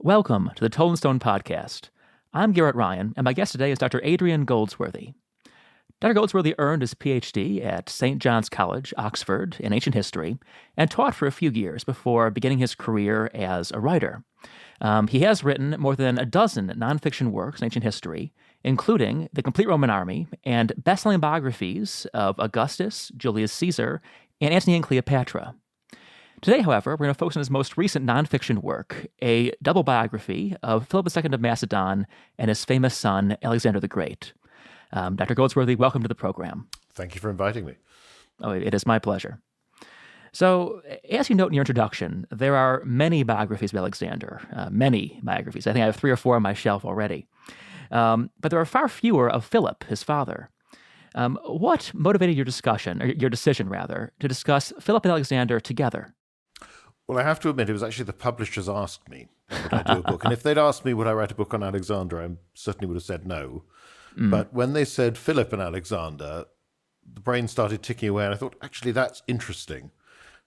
Welcome to the Toll and Stone Podcast. I'm Garrett Ryan, and my guest today is Dr. Adrian Goldsworthy. Dr. Goldsworthy earned his PhD at St. John's College, Oxford, in ancient history, and taught for a few years before beginning his career as a writer. He has written more than a dozen nonfiction works in ancient history, including The Complete Roman Army and best-selling biographies of Augustus, Julius Caesar, and Antony and Cleopatra. Today, however, we're going to focus on his most recent nonfiction work, a double biography of Philip II of Macedon and his famous son, Alexander the Great. Dr. Goldsworthy, welcome to the program. Thank you for inviting me. Oh, it is my pleasure. So, as you note in your introduction, there are many biographies of Alexander, many biographies. I think I have 3 or 4 on my shelf already. But there are far fewer of Philip, his father. What motivated your decision, to discuss Philip and Alexander together? Well, I have to admit, it was actually the publishers asked me, would I do a book? And if they'd asked me, would I write a book on Alexander, I certainly would have said no. But when they said Philip and Alexander, the brain started ticking away, and I thought, actually, that's interesting,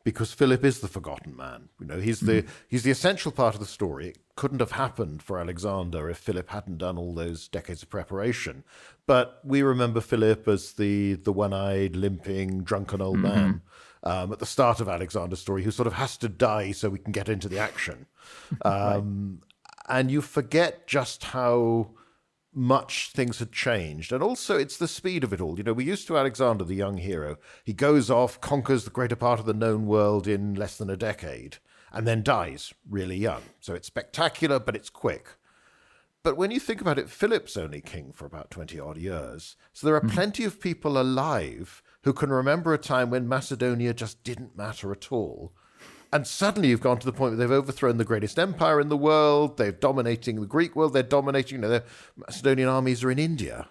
because Philip is the forgotten man. You know, he's the essential part of the story. It couldn't have happened for Alexander if Philip hadn't done all those decades of preparation. But we remember Philip as the one-eyed, limping, drunken old man at the start of Alexander's story, who sort of has to die so we can get into the action. Right. And you forget just how much things had changed. And also it's the speed of it all. You know, we're used to Alexander, the young hero. He goes off, conquers the greater part of the known world in less than a decade, and then dies really young. So it's spectacular, but it's quick. But when you think about it, Philip's only king for about 20-odd years. So there are plenty of people alive who can remember a time when Macedonia just didn't matter at all. And suddenly you've gone to the point where they've overthrown the greatest empire in the world. They're dominating the Greek world. They're dominating, the Macedonian armies are in India.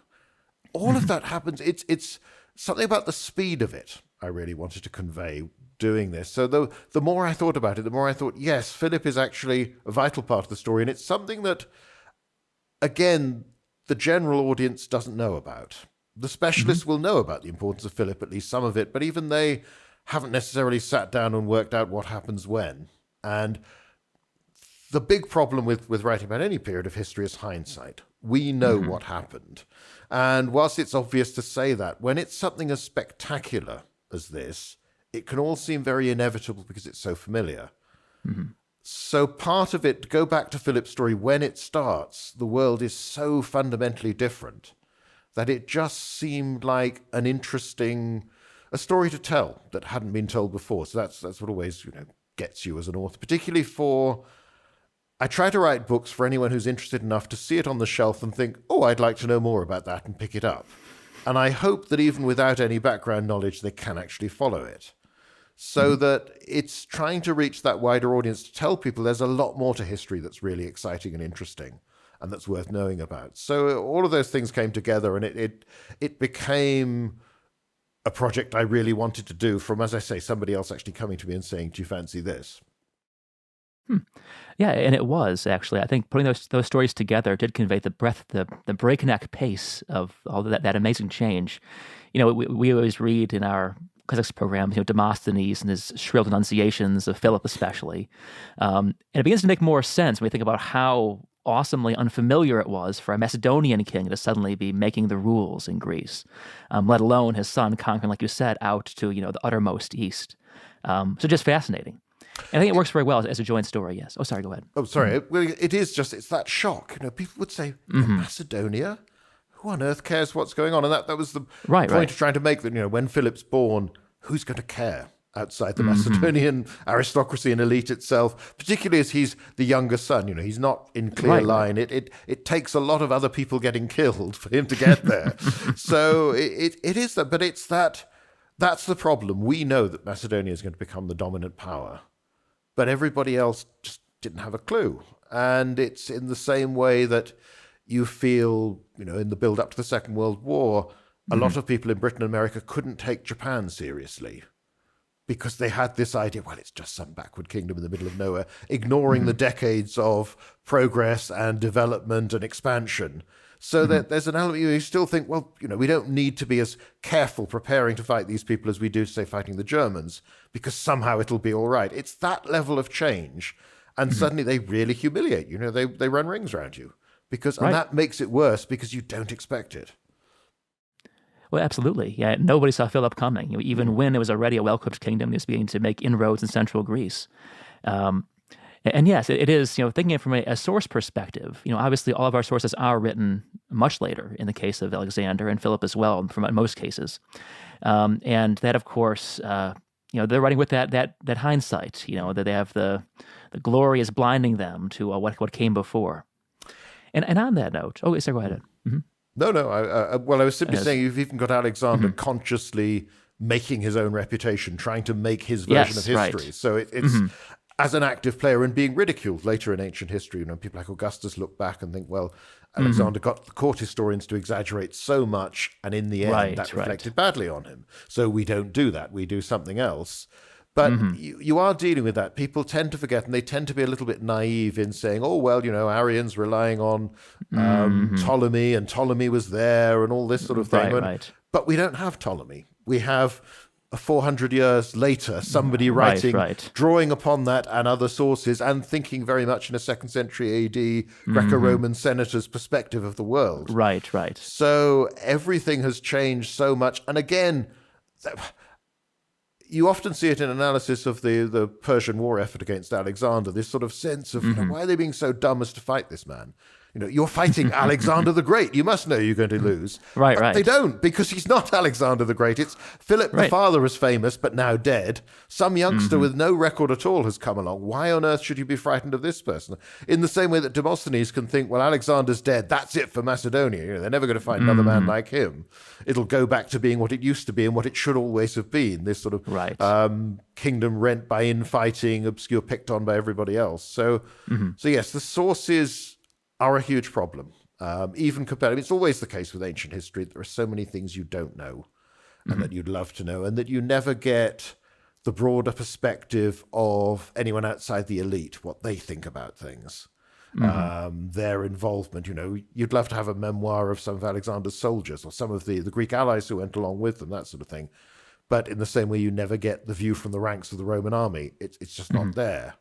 All of that happens. It's something about the speed of it I really wanted to convey doing this. So the more I thought about it, the more I thought, yes, Philip is actually a vital part of the story. And it's something that, again, the general audience doesn't know about. The specialists will know about the importance of Philip, at least some of it, but even they haven't necessarily sat down and worked out what happens when. And the big problem with writing about any period of history is hindsight. We know what happened. And whilst it's obvious to say that, when it's something as spectacular as this, it can all seem very inevitable because it's so familiar. So part of it, go back to Philip's story, when it starts, the world is so fundamentally different that it just seemed like a story to tell that hadn't been told before. So that's what always, gets you as an author, particularly I try to write books for anyone who's interested enough to see it on the shelf and think, oh, I'd like to know more about that, and pick it up. And I hope that even without any background knowledge, they can actually follow it. So that it's trying to reach that wider audience to tell people there's a lot more to history that's really exciting and interesting and that's worth knowing about. So all of those things came together, and it became a project I really wanted to do from, as I say, somebody else actually coming to me and saying, do you fancy this? Yeah, and it was, actually. I think putting those stories together did convey the breadth, the breakneck pace of all that amazing change. We always read in our Classics programs, Demosthenes and his shrill denunciations of Philip especially. And it begins to make more sense when we think about how awesomely unfamiliar it was for a Macedonian king to suddenly be making the rules in Greece, let alone his son conquering, like you said, out to the uttermost east. So just fascinating. And I think it works very well as a joint story, yes. Oh, sorry, go ahead. Oh, sorry. Well, it's that shock. People would say, Macedonia? Who on earth cares what's going on? And that was the point of trying to make that, when Philip's born, who's going to care outside the Macedonian aristocracy and elite itself, particularly as he's the younger son. He's not in clear line. It takes a lot of other people getting killed for him to get there. So it is that, but that's the problem. We know that Macedonia is going to become the dominant power, but everybody else just didn't have a clue. And it's in the same way that you feel, in the build up to the Second World War, a lot of people in Britain and America couldn't take Japan seriously because they had this idea, well, it's just some backward kingdom in the middle of nowhere, ignoring the decades of progress and development and expansion. So that there's an element you still think, well, we don't need to be as careful preparing to fight these people as we do, say, fighting the Germans, because somehow it'll be all right. It's that level of change. and suddenly they really humiliate you. They run rings around you and Right. that makes it worse because you don't expect it. Well, absolutely. Yeah, nobody saw Philip coming. Even when it was already a well-equipped kingdom, he was beginning to make inroads in central Greece. Um, and yes, it is, thinking it from a source perspective, obviously all of our sources are written much later in the case of Alexander and Philip as well, from most cases. And that, of course, they're writing with that hindsight, that they have the glory is blinding them to what came before. And on that note, so go ahead. Mm-hmm. No. I was simply saying you've even got Alexander consciously making his own reputation, trying to make his version of history. Right. So it's as an active player and being ridiculed later in ancient history. People like Augustus look back and think, well, Alexander got the court historians to exaggerate so much, and in the end, that reflected badly on him. So we don't do that. We do something else. But you are dealing with that. People tend to forget, and they tend to be a little bit naive in saying, oh, well, Arians relying on Ptolemy, and Ptolemy was there, and all this sort of thing. Right. But we don't have Ptolemy. We have 400 years later, somebody writing, drawing upon that and other sources, and thinking very much in a 2nd century AD Greco-Roman senator's perspective of the world. Right. So everything has changed so much. And again, you often see it in analysis of the Persian war effort against Alexander, this sort of sense of why are they being so dumb as to fight this man? You're fighting Alexander the Great. You must know you're going to lose. But they don't, because he's not Alexander the Great. It's Philip the father is famous, but now dead. Some youngster with no record at all has come along. Why on earth should you be frightened of this person? In the same way that Demosthenes can think, well, Alexander's dead. That's it for Macedonia. They're never going to find another man like him. It'll go back to being what it used to be and what it should always have been. This sort of kingdom rent by infighting, obscure, picked on by everybody else. So yes, the sources are a huge problem. Even compared, it's always the case with ancient history. There are so many things you don't know and that you'd love to know, and that you never get the broader perspective of anyone outside the elite, what they think about things, their involvement. You'd love to have a memoir of some of Alexander's soldiers or some of the Greek allies who went along with them, that sort of thing. But in the same way, you never get the view from the ranks of the Roman army. It's just not there.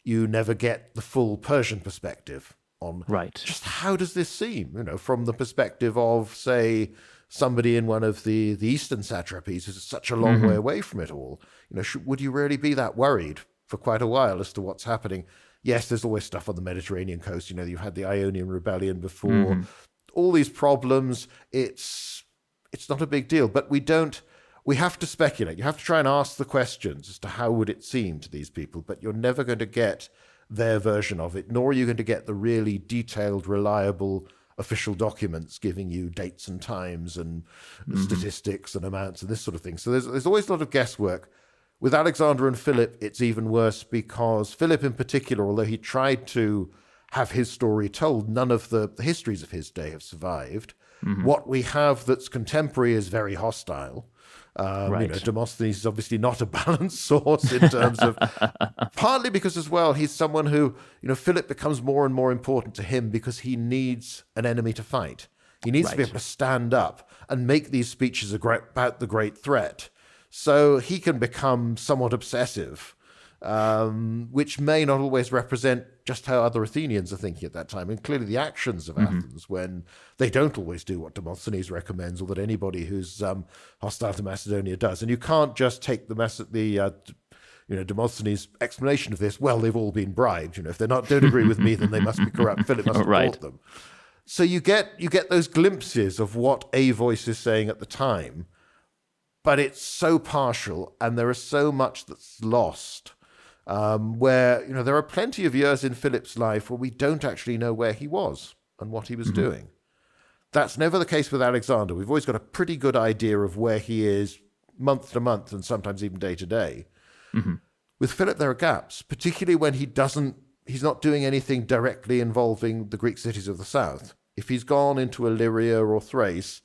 You never get the full Persian perspective on just how does this seem, from the perspective of, say, somebody in one of the eastern satrapies who's such a long way away from it all. Would you really be that worried for quite a while as to what's happening? Yes, there's always stuff on the Mediterranean coast. You've had the Ionian Rebellion before. All these problems, it's not a big deal. But we have to speculate. You have to try and ask the questions as to how would it seem to these people, but you're never going to get their version of it, nor are you going to get the really detailed, reliable official documents giving you dates and times and statistics and amounts and this sort of thing. So there's always a lot of guesswork. With Alexander and Philip, it's even worse, because Philip in particular, although he tried to have his story told, none of the histories of his day have survived. What we have that's contemporary is very hostile. Demosthenes is obviously not a balanced source in terms of, partly because as well, he's someone who, Philip becomes more and more important to him because he needs an enemy to fight. He needs to be able to stand up and make these speeches about the great threat. So he can become somewhat obsessive, which may not always represent just how other Athenians are thinking at that time. And clearly the actions of Athens, when they don't always do what Demosthenes recommends, or that anybody who's hostile to Macedonia does. And you can't just take Demosthenes' explanation of this, well, they've all been bribed. If they don't agree with me, then they must be corrupt. Philip must support them. So you get those glimpses of what a voice is saying at the time, but it's so partial, and there is so much that's lost. Where there are plenty of years in Philip's life where we don't actually know where he was and what he was doing. That's never the case with Alexander. We've always got a pretty good idea of where he is month to month and sometimes even day to day. With Philip, there are gaps, particularly when he's not doing anything directly involving the Greek cities of the south. If he's gone into Illyria or Thrace,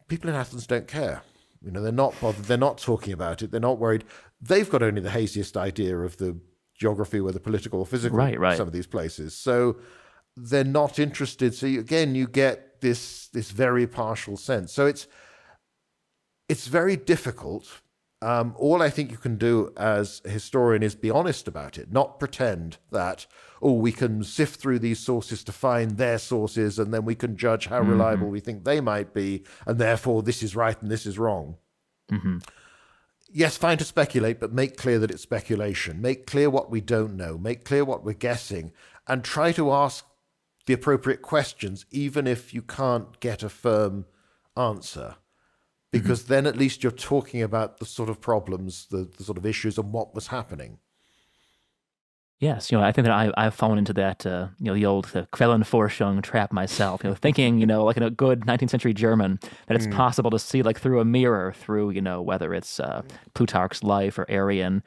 people in Athens don't care. They're not bothered. They're not talking about it. They're not worried. They've got only the haziest idea of the geography, whether political or physical, some of these places. So they're not interested. So you get this very partial sense. So it's very difficult, All I think you can do as a historian is be honest about it, not pretend that, oh, we can sift through these sources to find their sources, and then we can judge how reliable we think they might be, and therefore this is right and this is wrong. Yes, fine to speculate, but make clear that it's speculation. Make clear what we don't know. Make clear what we're guessing, and try to ask the appropriate questions, even if you can't get a firm answer. Because then at least you're talking about the sort of problems, the sort of issues and what was happening. Yes, I think that I've fallen into that, the old Quellenforschung trap myself, thinking, like in a good 19th century German, that it's possible to see like through a mirror, through, whether it's Plutarch's Life or Arrian,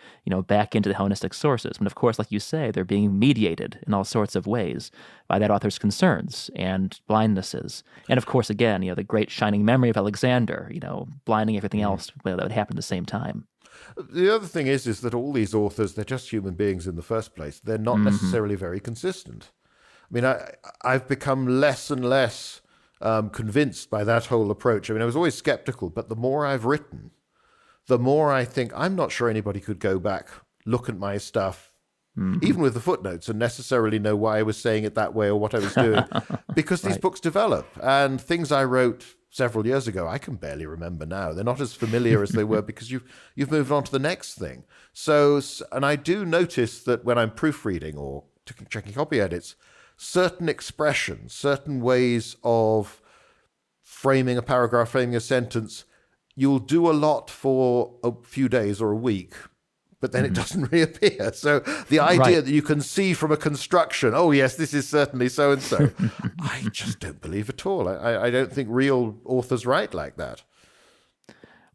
back into the Hellenistic sources. And of course, like you say, they're being mediated in all sorts of ways by that author's concerns and blindnesses. And of course, again, the great shining memory of Alexander, blinding everything else that would happen at the same time. The other thing is that all these authors, they're just human beings in the first place. They're not necessarily very consistent. I mean, I've become less and less convinced by that whole approach. I mean, I was always skeptical, but the more I've written, the more I think I'm not sure anybody could go back, look at my stuff, even with the footnotes, and necessarily know why I was saying it that way or what I was doing, because these books develop, and things I wrote several years ago, I can barely remember now. They're not as familiar as they were because you've moved on to the next thing. So, and I do notice that when I'm proofreading or checking copy edits, certain expressions, certain ways of framing a paragraph, framing a sentence, you'll do a lot for a few days or a week, but then it doesn't reappear. So the idea that you can see from a construction, oh yes, this is certainly so-and-so, I just don't believe at all. I don't think real authors write like that.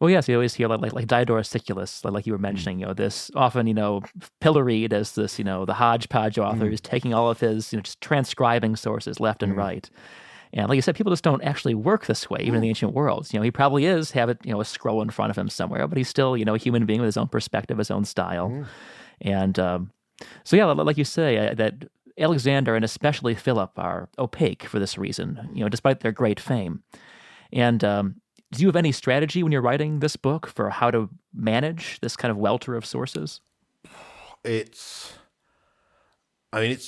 Well, yes, you always hear like Diodorus Siculus, like you were mentioning, this often, pilloried as this, the hodgepodge author who's taking all of his, just transcribing sources left and right. And like you said, people just don't actually work this way, even in the ancient worlds. He probably have it, a scroll in front of him somewhere, but he's still, a human being with his own perspective, his own style. And so, yeah, like you say, that Alexander and especially Philip are opaque for this reason, despite their great fame. And do you have any strategy when you're writing this book for how to manage this kind of welter of sources? It's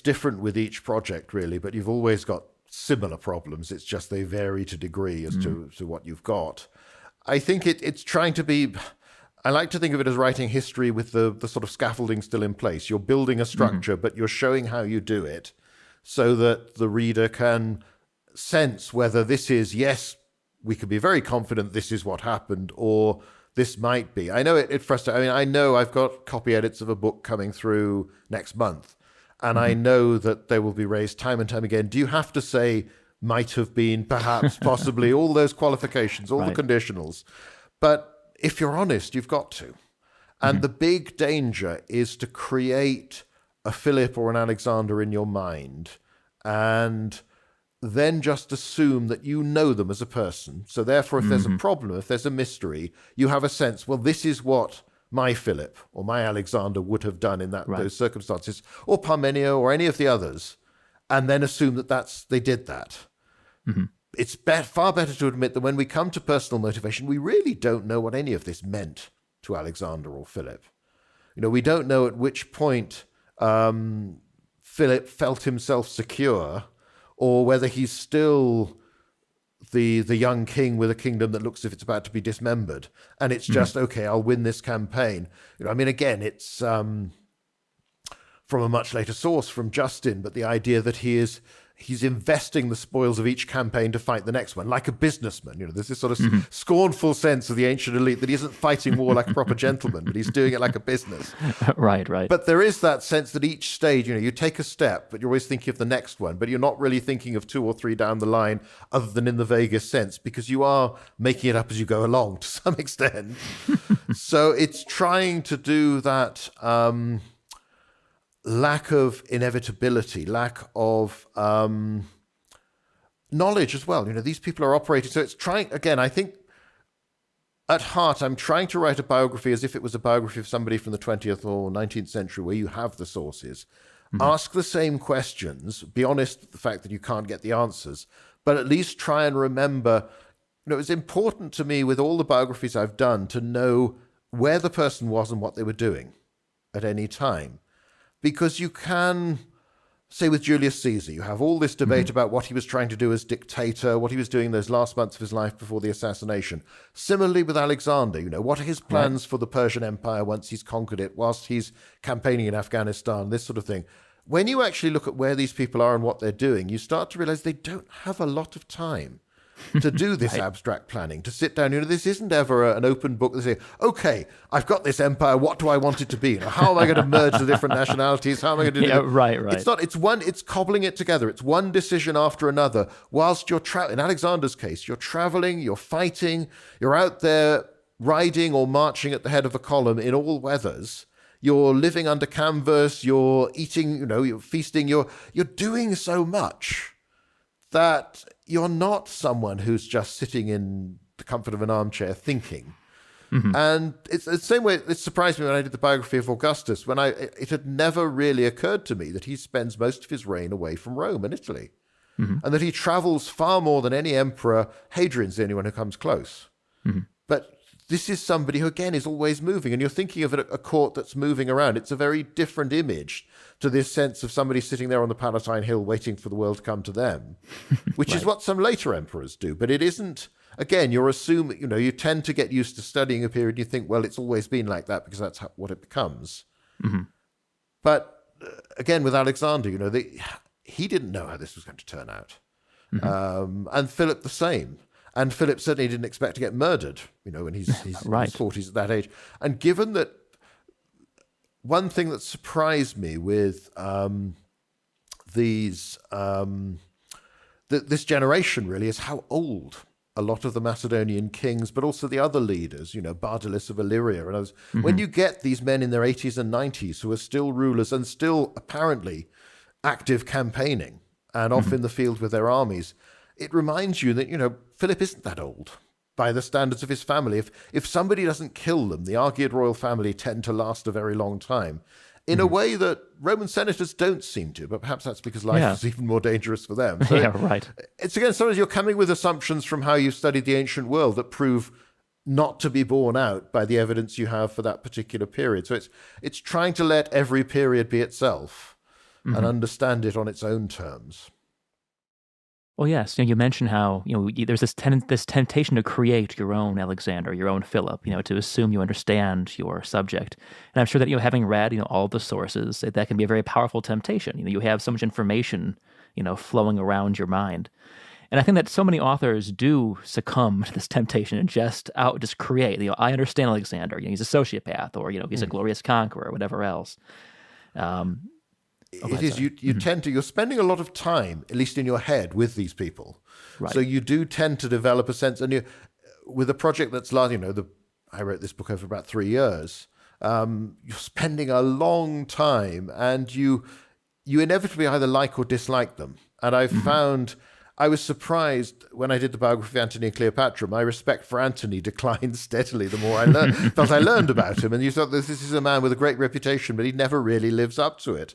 different with each project, really, but you've always got similar problems. It's just they vary to degree as to what you've got. I think it's trying to be... I like to think of it as writing history with the sort of scaffolding still in place. You're building a structure, but you're showing how you do it so that the reader can sense whether this is, yes, we can be very confident this is what happened, or this might be. I know it frustrates. I mean, I know I've got copy edits of a book coming through next month, and I know that they will be raised time and time again. Do you have to say might have been, perhaps, possibly, all those qualifications, all the conditionals? But if you're honest, you've got to. And the big danger is to create a Philip or an Alexander in your mind and then just assume that you know them as a person. So therefore, if there's a problem, if there's a mystery, you have a sense, well, this is what my Philip or my Alexander would have done in those circumstances, or Parmenio or any of the others, and then assume that they did that. It's far better to admit that when we come to personal motivation, we really don't know what any of this meant to Alexander or Philip. We don't know at which point Philip felt himself secure, or whether he's still the young king with a kingdom that looks as if it's about to be dismembered. And it's just, okay, I'll win this campaign. Again, it's from a much later source, from Justin, but the idea that he's investing the spoils of each campaign to fight the next one, like a businessman. There's this sort of scornful sense of the ancient elite that he isn't fighting war like a proper gentleman, but he's doing it like a business. Right. But there is that sense that each stage, you take a step, but you're always thinking of the next one, but you're not really thinking of 2 or 3 down the line, other than in the vaguest sense, because you are making it up as you go along to some extent. So it's trying to do that... lack of inevitability, lack of knowledge as well. These people are operating. So it's trying, again, I think at heart, I'm trying to write a biography as if it was a biography of somebody from the 20th or 19th century where you have the sources. Ask the same questions, be honest with the fact that you can't get the answers, but at least try and remember, it's important to me with all the biographies I've done to know where the person was and what they were doing at any time. Because you can, say with Julius Caesar, you have all this debate about what he was trying to do as dictator, what he was doing those last months of his life before the assassination. Similarly with Alexander, what are his plans for the Persian Empire once he's conquered it, whilst he's campaigning in Afghanistan, this sort of thing. When you actually look at where these people are and what they're doing, you start to realize they don't have a lot of time to do this abstract planning, to sit down. This isn't ever an open book. They say, okay, I've got this empire. What do I want it to be? How am I going to merge the different nationalities? How am I going to do it? Right. It's cobbling it together. It's one decision after another. Whilst you're in Alexander's case, you're traveling, you're fighting, you're out there riding or marching at the head of a column in all weathers. You're living under canvas, you're eating, you're feasting, you're doing so much that you're not someone who's just sitting in the comfort of an armchair thinking. And it's the same way. It surprised me when I did the biography of Augustus, when it had never really occurred to me that he spends most of his reign away from Rome and Italy, and that he travels far more than any emperor. Hadrian's the only one who comes close. But this is somebody who, again, is always moving, and you're thinking of a court that's moving around. It's a very different image to this sense of somebody sitting there on the Palatine Hill waiting for the world to come to them, which is what some later emperors do. But it isn't, again, you're assuming, you tend to get used to studying a period, and you think, well, it's always been like that because that's what it becomes. But again, with Alexander, he didn't know how this was going to turn out. And Philip the same. And Philip certainly didn't expect to get murdered, when he's in his 40s at that age. And given that, one thing that surprised me with this generation really is how old a lot of the Macedonian kings, but also the other leaders, Bardalus of Illyria and others. When you get these men in their 80s and 90s who are still rulers and still apparently active campaigning and off in the field with their armies, it reminds you that, Philip isn't that old by the standards of his family. If somebody doesn't kill them, the Argead royal family tend to last a very long time in a way that Roman senators don't seem to, but perhaps that's because life is even more dangerous for them. So it's, again, sometimes you're coming with assumptions from how you've studied the ancient world that prove not to be borne out by the evidence you have for that particular period. So it's trying to let every period be itself and understand it on its own terms. Well, yes, you mentioned how there's this temptation to create your own Alexander, your own Philip, to assume you understand your subject. And I'm sure that having read all the sources, that can be a very powerful temptation. You have so much information flowing around your mind, and I think that so many authors do succumb to this temptation and just create. I understand Alexander. He's a sociopath, or he's a glorious conqueror, or whatever else. You're spending a lot of time, at least in your head, with these people. Right. So you do tend to develop a sense, and with a project that's large, I wrote this book over about 3 years. You're spending a long time, and you inevitably either like or dislike them. And I found, I was surprised when I did the biography of Antony and Cleopatra. My respect for Antony declined steadily the more I learned about him. And you thought, this is a man with a great reputation, but he never really lives up to it.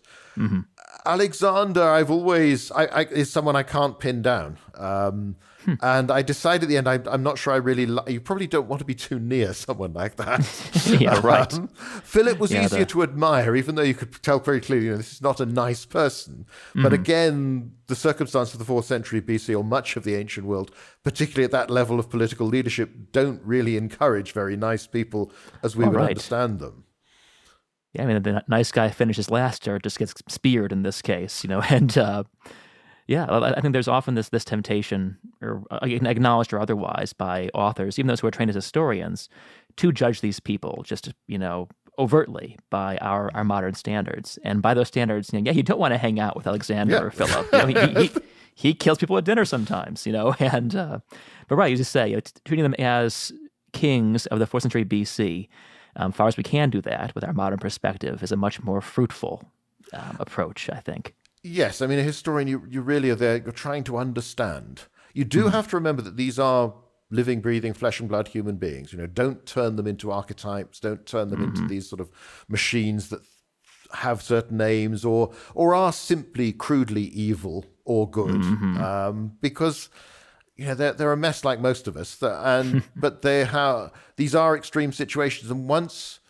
Alexander, is someone I can't pin down. And I decided at the end, I'm not sure I really you probably don't want to be too near someone like that. Philip was easier to admire, even though you could tell very clearly, this is not a nice person. But again, the circumstance of the 4th century BC, or much of the ancient world, particularly at that level of political leadership, don't really encourage very nice people as we would understand them. Yeah, the nice guy finishes last or just gets speared in this case, and I think there's often this temptation, or acknowledged or otherwise, by authors, even those who are trained as historians, to judge these people just, overtly by our modern standards. And by those standards, you don't want to hang out with Alexander or Philip. He kills people at dinner sometimes, and but right, you just say treating them as kings of the 4th century BC. Far as we can do that with our modern perspective, is a much more fruitful approach, I think. Yes, a historian, you really are there, you're trying to understand. You do have to remember that these are living, breathing, flesh and blood human beings. Don't turn them into archetypes, don't turn them into these sort of machines that have certain names or are simply crudely evil or good. Because they're a mess like most of us, but these are extreme situations, and once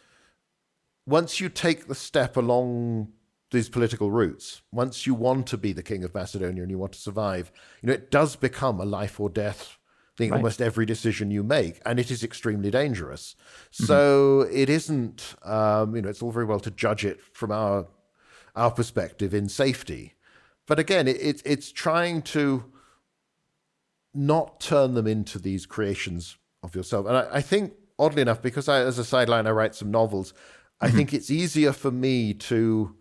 you take the step along these political routes, once you want to be the king of Macedonia and you want to survive, it does become a life or death thing. Right. Almost every decision you make, and it is extremely dangerous. So it isn't, it's all very well to judge it from our perspective in safety, but again, it's trying to not turn them into these creations of yourself. And I think, oddly enough, because as a sideline, I write some novels, I think it's easier for me to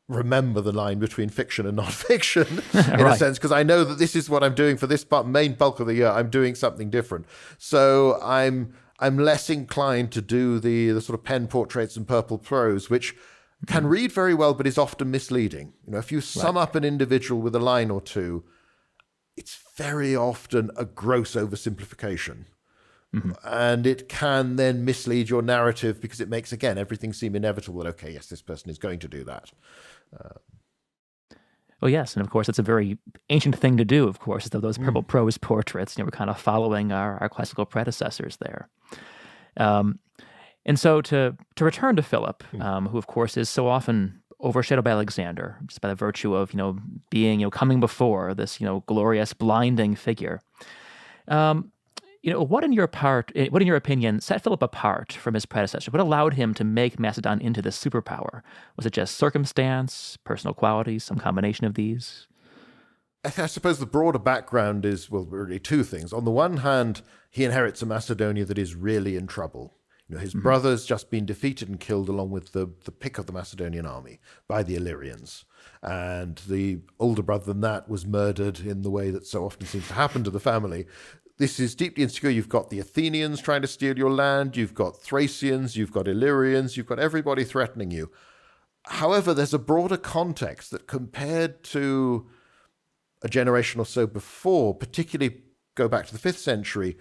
remember the line between fiction and non-fiction in a sense, because I know that this is what I'm doing for this main bulk of the year. I'm doing something different. So I'm less inclined to do the sort of pen portraits and purple prose, which can read very well, but is often misleading. If you sum up an individual with a line or two, it's very often a gross oversimplification. And it can then mislead your narrative because it makes, again, everything seem inevitable that, okay, yes, this person is going to do that. Well, yes, and of course, it's a very ancient thing to do, of course, those purple prose portraits. We're kind of following our classical predecessors there. And so to return to Philip, who, of course, is so often overshadowed by Alexander, just by the virtue of, being, coming before this, glorious, blinding figure. What in your opinion set Philip apart from his predecessor? What allowed him to make Macedon into this superpower? Was it just circumstance, personal qualities, some combination of these? I suppose the broader background is, well, really two things. On the one hand, he inherits a Macedonia that is really in trouble. His brother's just been defeated and killed along with the pick of the Macedonian army by the Illyrians. And the older brother than that was murdered in the way that so often seems to happen to the family. This is deeply insecure. You've got the Athenians trying to steal your land. You've got Thracians. You've got Illyrians. You've got everybody threatening you. However, there's a broader context that, compared to a generation or so before, particularly go back to the 5th century,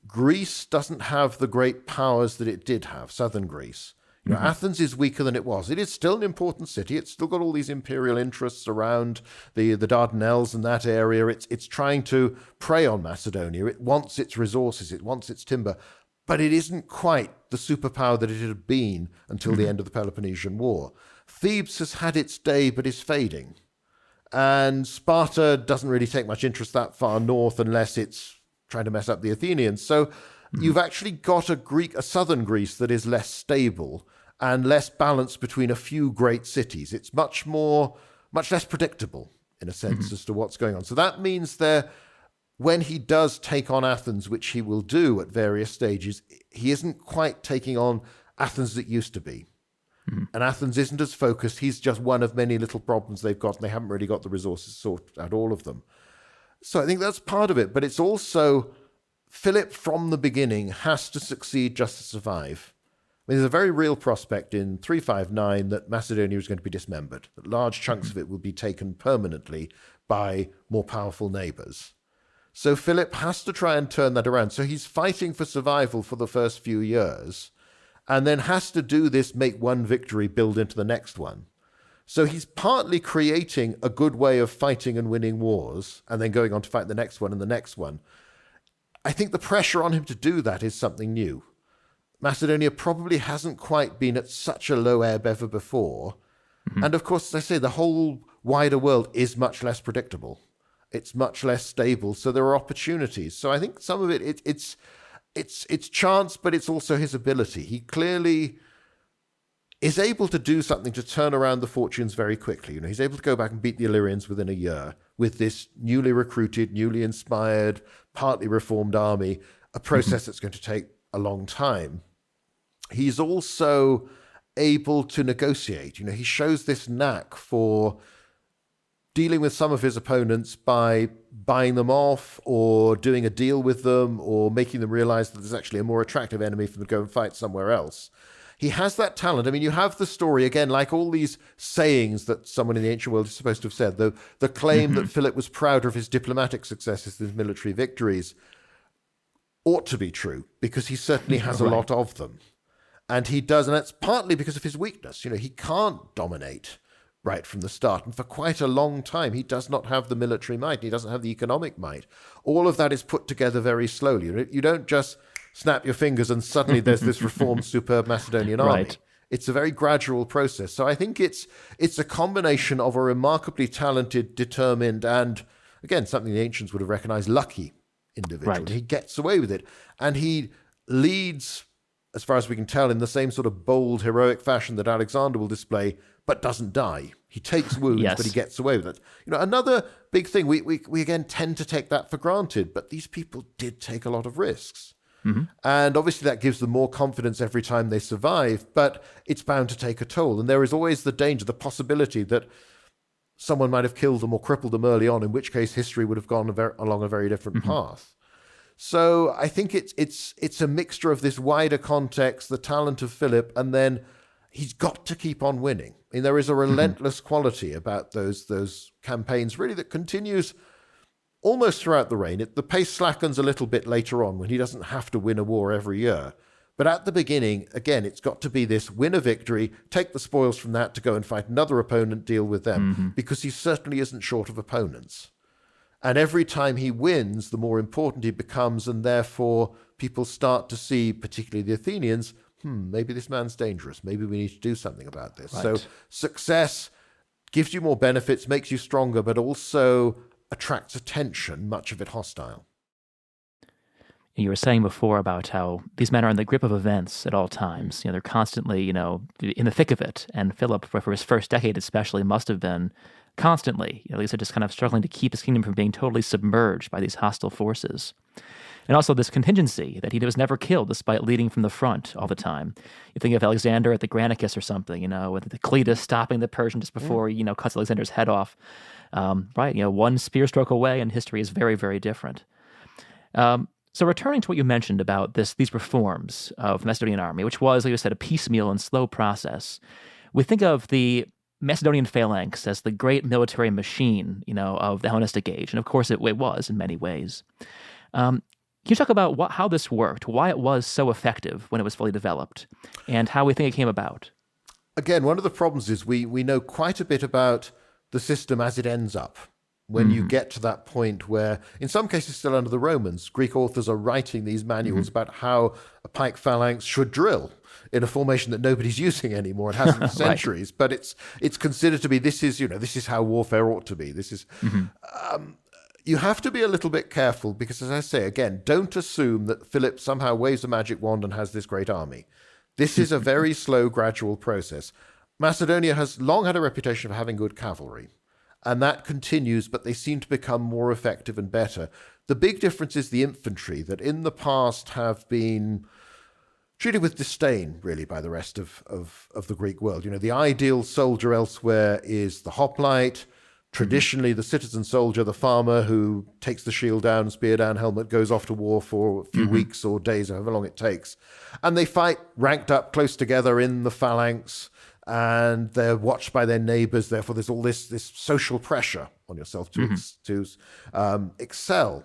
Greece doesn't have the great powers that it did have, southern Greece. Athens is weaker than it was. It is still an important city. It's still got all these imperial interests around the Dardanelles and that area. It's trying to prey on Macedonia. It wants its resources. It wants its timber. But it isn't quite the superpower that it had been until the end of the Peloponnesian War. Thebes has had its day, but is fading. And Sparta doesn't really take much interest that far north unless it's trying to mess up the Athenians. So you've actually got a southern Greece that is less stable and less balanced between a few great cities. It's much less predictable, in a sense, as to what's going on. So that means when he does take on Athens, which he will do at various stages, he isn't quite taking on Athens that used to be. And Athens isn't as focused. He's just one of many little problems they've got, and they haven't really got the resources to sort out all of them. So I think that's part of it, but it's also Philip from the beginning has to succeed just to survive. There's a very real prospect in 359 that Macedonia is going to be dismembered, that large chunks of it will be taken permanently by more powerful neighbors. So Philip has to try and turn that around. So he's fighting for survival for the first few years, and then has to do this, make one victory, build into the next one. So he's partly creating a good way of fighting and winning wars, and then going on to fight the next one and the next one. I think the pressure on him to do that is something new. Macedonia probably hasn't quite been at such a low ebb ever before. And of course, as I say, the whole wider world is much less predictable. It's much less stable. So there are opportunities. So I think some of it's chance, but it's also his ability. He clearly is able to do something to turn around the fortunes very quickly. He's able to go back and beat the Illyrians within a year with this newly recruited, newly inspired, partly reformed army, a process that's going to take a long time. He's also able to negotiate. He shows this knack for dealing with some of his opponents by buying them off or doing a deal with them or making them realize that there's actually a more attractive enemy for them to go and fight somewhere else. He has that talent. I mean, you have the story, again, like all these sayings that someone in the ancient world is supposed to have said, the claim that Philip was prouder of his diplomatic successes than his military victories ought to be true, because he certainly has a lot of them. And he does, and that's partly because of his weakness. He can't dominate right from the start. And for quite a long time, he does not have the military might. He doesn't have the economic might. All of that is put together very slowly. You don't just snap your fingers and suddenly there's this reformed, superb Macedonian army. Right. It's a very gradual process. So I think it's a combination of a remarkably talented, determined, and, again, something the ancients would have recognized, lucky individual. Right. He gets away with it. And he leads, as far as we can tell, in the same sort of bold, heroic fashion that Alexander will display, but doesn't die. He takes wounds, Yes. but he gets away with it. Another big thing, we again tend to take that for granted, but these people did take a lot of risks. Mm-hmm. And obviously that gives them more confidence every time they survive, but it's bound to take a toll. And there is always the danger, the possibility that someone might have killed them or crippled them early on, in which case history would have gone along a very different path. So I think it's a mixture of this wider context, the talent of Philip, and then he's got to keep on winning. I mean, there is a relentless quality about those campaigns, really, that continues almost throughout the reign. The pace slackens a little bit later on when he doesn't have to win a war every year. But at the beginning, again, it's got to be this win a victory, take the spoils from that to go and fight another opponent, deal with them, because he certainly isn't short of opponents. And every time he wins, the more important he becomes, and therefore people start to see, particularly the Athenians, maybe this man's dangerous. Maybe we need to do something about this. Right. So success gives you more benefits, makes you stronger, but also attracts attention, much of it hostile. You were saying before about how these men are in the grip of events at all times. They're constantly, in the thick of it. And Philip, for his first decade especially, must have been constantly, at least just kind of struggling to keep his kingdom from being totally submerged by these hostile forces. And also this contingency that he was never killed despite leading from the front all the time. You think of Alexander at the Granicus or something, with the Cletus stopping the Persian just before he, cuts Alexander's head off. Right, one spear stroke away, and history is very, very different. So returning to what you mentioned about these reforms of the Macedonian army, which was, like you said, a piecemeal and slow process, we think of the Macedonian phalanx as the great military machine, of the Hellenistic age, and of course it was in many ways. Can you talk about how this worked, why it was so effective when it was fully developed, and how we think it came about? Again, one of the problems is we know quite a bit about the system as it ends up. When you get to that point where, in some cases still under the Romans, Greek authors are writing these manuals about how a pike phalanx should drill in a formation that nobody's using anymore. It hasn't for centuries, but it's considered to be, this is how warfare ought to be. This is, you have to be a little bit careful because, as I say, again, don't assume that Philip somehow waves a magic wand and has this great army. This is a very slow, gradual process. Macedonia has long had a reputation for having good cavalry. And that continues, but they seem to become more effective and better. The big difference is the infantry, that in the past have been treated with disdain, really, by the rest of the Greek world. The ideal soldier elsewhere is the hoplite, traditionally the citizen soldier, the farmer who takes the shield down, spear down, helmet, goes off to war for a few weeks or days, however long it takes. And they fight ranked up close together in the phalanx, and they're watched by their neighbors. Therefore, there's all this social pressure on yourself to excel.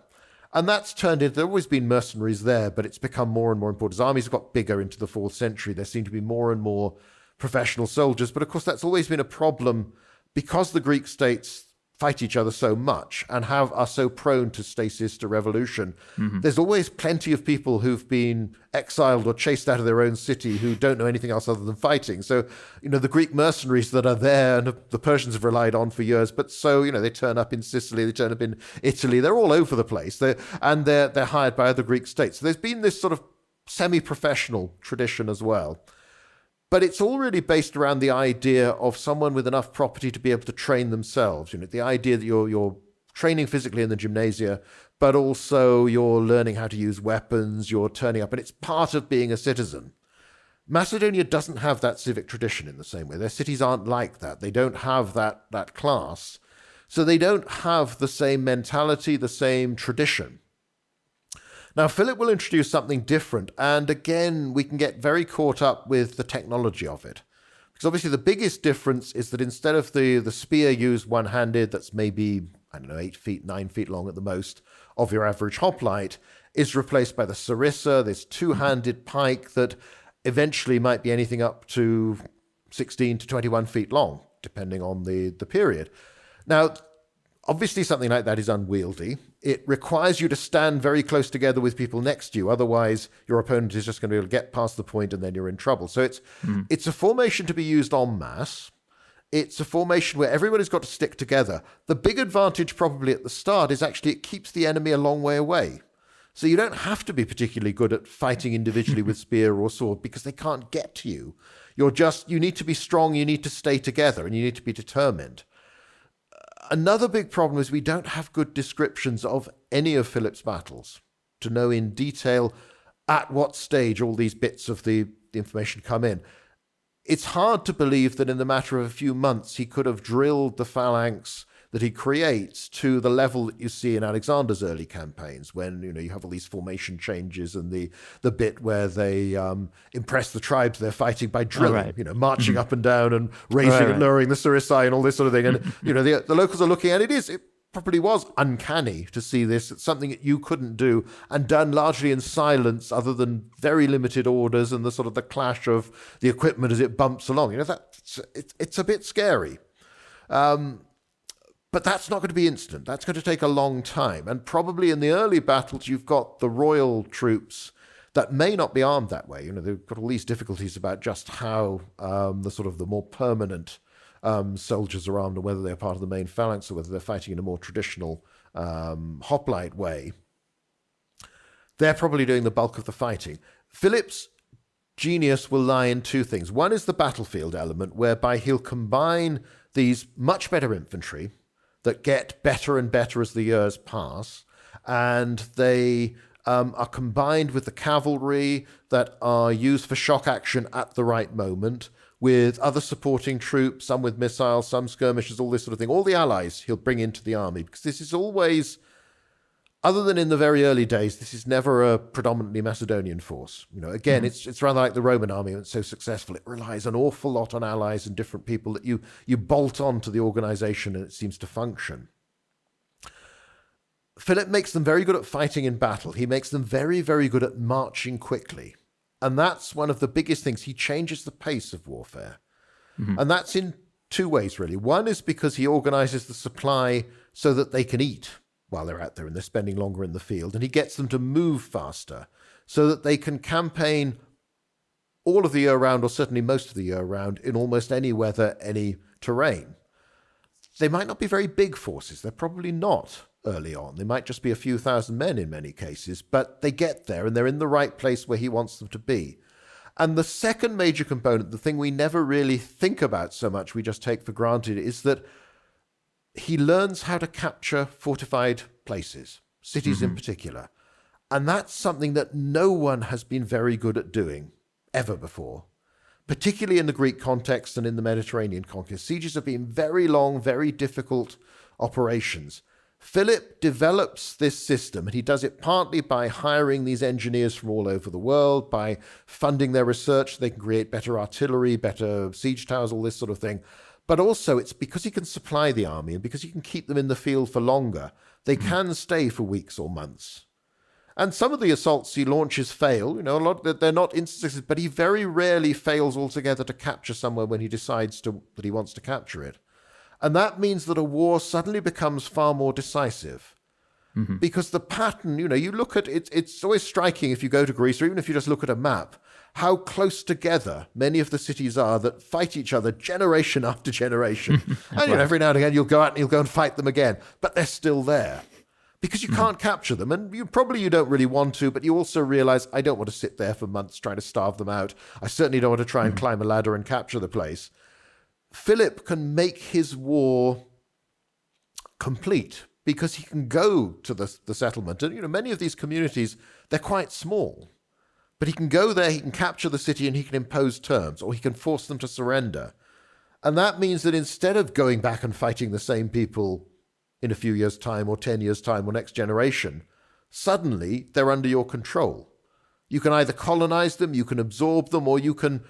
And that's turned into, there have always been mercenaries there, but it's become more and more important. As armies have got bigger into the 4th century, there seem to be more and more professional soldiers. But of course, that's always been a problem because the Greek states fight each other so much and are so prone to stasis, to revolution. There's always plenty of people who've been exiled or chased out of their own city who don't know anything else other than fighting. So, the Greek mercenaries that are there and the Persians have relied on for years, but so, they turn up in Sicily, they turn up in Italy, they're all over the place. They're hired by other Greek states. So there's been this sort of semi-professional tradition as well. But it's all really based around the idea of someone with enough property to be able to train themselves. The idea that you're training physically in the gymnasia, but also you're learning how to use weapons, you're turning up, and it's part of being a citizen. Macedonia doesn't have that civic tradition in the same way. Their cities aren't like that. They don't have that class. So they don't have the same mentality, the same tradition. Now, Philip will introduce something different, and again, we can get very caught up with the technology of it. Because obviously the biggest difference is that instead of the spear used one-handed, that's maybe, 8 feet, 9 feet long at the most, of your average hoplite, is replaced by the sarissa, this two-handed pike that eventually might be anything up to 16 to 21 feet long. depending on the period. Now, obviously something like that is unwieldy. It requires you to stand very close together with people next to you. Otherwise, your opponent is just going to be able to get past the point and then you're in trouble. So it's a formation to be used en masse. It's a formation where everybody's got to stick together. The big advantage probably at the start is actually it keeps the enemy a long way away. So you don't have to be particularly good at fighting individually with spear or sword because they can't get to you. You need to be strong, you need to stay together, and you need to be determined. Another big problem is we don't have good descriptions of any of Philip's battles to know in detail at what stage all these bits of the information come in. It's hard to believe that in the matter of a few months he could have drilled the phalanx that he creates to the level that you see in Alexander's early campaigns, when you have all these formation changes and the bit where they impress the tribes they're fighting by drilling, marching up and down and raising and lowering the sarissai and all this sort of thing. And the locals are looking at it probably was uncanny to see this. It's something that you couldn't do, and done largely in silence, other than very limited orders and the sort of the clash of the equipment as it bumps along. It's a bit scary. But that's not going to be instant. That's going to take a long time. And probably in the early battles, you've got the royal troops that may not be armed that way. They've got all these difficulties about just how the more permanent soldiers are armed, and whether they're part of the main phalanx or whether they're fighting in a more traditional hoplite way. They're probably doing the bulk of the fighting. Philip's genius will lie in two things. One is the battlefield element, whereby he'll combine these much better infantry that get better and better as the years pass, and they are combined with the cavalry that are used for shock action at the right moment, with other supporting troops, some with missiles, some skirmishers, all this sort of thing. All the allies he'll bring into the army, because this is always, other than in the very early days, this is never a predominantly Macedonian force. Again, it's rather like the Roman army. It's so successful. It relies an awful lot on allies and different people that you bolt on to the organization, and it seems to function. Philip makes them very good at fighting in battle. He makes them very, very good at marching quickly. And that's one of the biggest things. He changes the pace of warfare. And that's in two ways, really. One is because he organizes the supply so that they can eat while they're out there and they're spending longer in the field. And he gets them to move faster so that they can campaign all of the year round, or certainly most of the year round, in almost any weather, any terrain. They might not be very big forces. They're probably not early on. They might just be a few thousand men in many cases, but they get there and they're in the right place where he wants them to be. And the second major component, the thing we never really think about so much, we just take for granted, is that he learns how to capture fortified places, cities in particular. And that's something that no one has been very good at doing ever before, particularly in the Greek context and in the Mediterranean context. Sieges have been very long, very difficult operations. Philip develops this system, and he does it partly by hiring these engineers from all over the world, by funding their research so they can create better artillery, better siege towers, all this sort of thing. But also it's because he can supply the army, and because he can keep them in the field for longer, they can stay for weeks or months. And some of the assaults he launches fail. They're not instances, but he very rarely fails altogether to capture somewhere when he decides that he wants to capture it. And that means that a war suddenly becomes far more decisive. Because the pattern, you look at it, it's always striking if you go to Greece, or even if you just look at a map, how close together many of the cities are that fight each other generation after generation. And every now and again you'll go out and you'll go and fight them again, but they're still there. Because you can't capture them, and you don't really want to, but you also realize, I don't want to sit there for months trying to starve them out. I certainly don't want to try and climb a ladder and capture the place. Philip can make his war complete because he can go to the settlement. And, many of these communities, they're quite small. But he can go there, he can capture the city, and he can impose terms, or he can force them to surrender. And that means that instead of going back and fighting the same people in a few years' time, or 10 years' time, or next generation, suddenly they're under your control. You can either colonize them, you can absorb them, or you can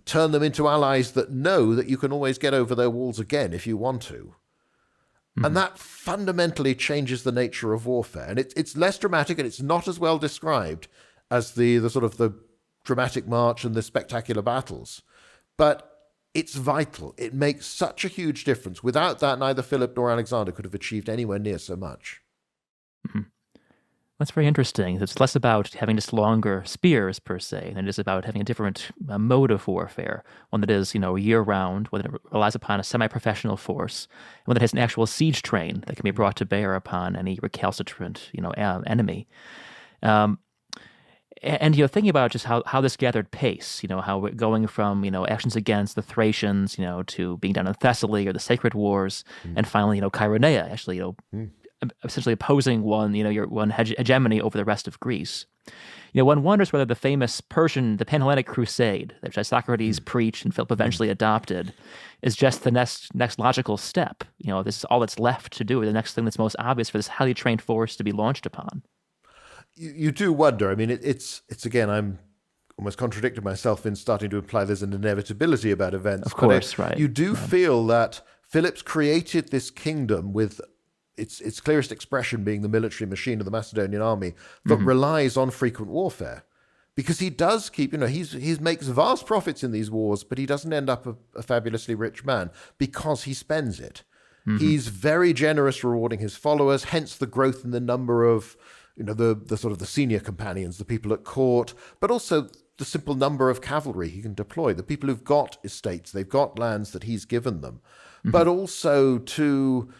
turn them into allies that know that you can always get over their walls again if you want to. And that fundamentally changes the nature of warfare. And it's less dramatic, and it's not as well described as the sort of the dramatic march and the spectacular battles. But it's vital. It makes such a huge difference. Without that, neither Philip nor Alexander could have achieved anywhere near so much. Mhm. That's very interesting. It's less about having just longer spears per se than it is about having a different mode of warfare, one that is, year-round, one that relies upon a semi-professional force, and one that has an actual siege train that can be brought to bear upon any recalcitrant, enemy. And thinking about just how this gathered pace, how we're going from actions against the Thracians, to being done in Thessaly or the Sacred Wars, and finally Chaeronea, actually, essentially opposing one hegemony over the rest of Greece. One wonders whether the famous the Panhellenic Crusade, which Isocrates preached and Philip eventually adopted, is just the next logical step. This is all that's left to do, the next thing that's most obvious for this highly trained force to be launched upon. You do wonder. I mean, it's again, I'm almost contradicting myself in starting to imply there's an inevitability about events. Of course, right. You do feel that Philip's created this kingdom with its clearest expression being the military machine of the Macedonian army that relies on frequent warfare. Because he does keep, he makes vast profits in these wars, but he doesn't end up a fabulously rich man because he spends it. He's very generous rewarding his followers, hence the growth in the number of, the sort of the senior companions, the people at court, but also the simple number of cavalry he can deploy, the people who've got estates, they've got lands that he's given them, but also to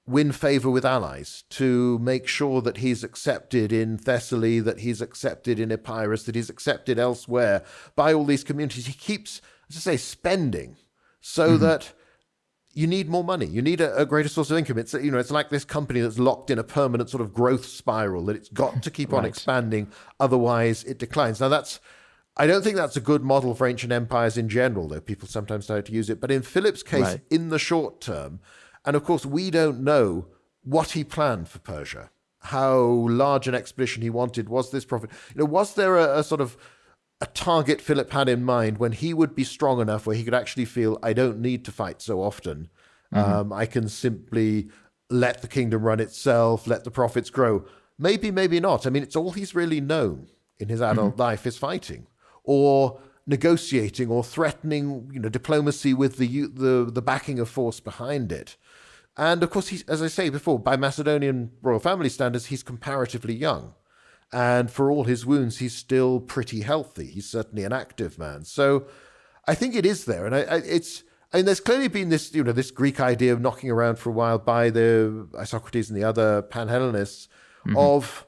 win favor with allies, to make sure that he's accepted in Thessaly, that he's accepted in Epirus, that he's accepted elsewhere by all these communities. He keeps, as I say, spending so that you need more money. You need a greater source of income. It's like this company that's locked in a permanent sort of growth spiral that it's got to keep on expanding, otherwise it declines. Now I don't think that's a good model for ancient empires in general, though people sometimes try to use it. But in Philip's case, in the short term, and of course, we don't know what he planned for Persia, how large an expedition he wanted. Was this profit? Was there a sort of a target Philip had in mind when he would be strong enough where he could actually feel, I don't need to fight so often. I can simply let the kingdom run itself, let the profits grow. Maybe, maybe not. I mean, it's all he's really known in his adult life is fighting or negotiating or threatening, diplomacy with the backing of force behind it. And of course, he's, as I say before, by Macedonian royal family standards, he's comparatively young. And for all his wounds, he's still pretty healthy. He's certainly an active man. So I think it is there. And there's clearly been this, this Greek idea of knocking around for a while by the Isocrates and the other Panhellenists of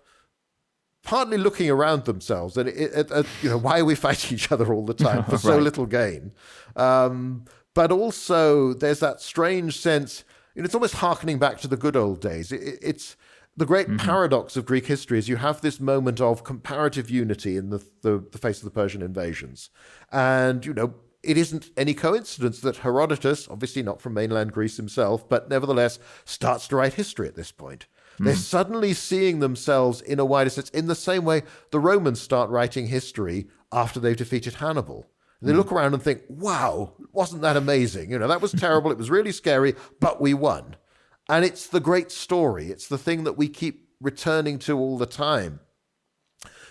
partly looking around themselves and why are we fighting each other all the time for so little gain? But also there's that strange sense, it's almost hearkening back to the good old days. It's the great paradox of Greek history is you have this moment of comparative unity in the face of the Persian invasions. And, it isn't any coincidence that Herodotus, obviously not from mainland Greece himself, but nevertheless starts to write history at this point. They're suddenly seeing themselves in a wider sense, in the same way the Romans start writing history after they've defeated Hannibal. They look around and think, wow, wasn't that amazing? That was terrible. It was really scary, but we won. And it's the great story. It's the thing that we keep returning to all the time.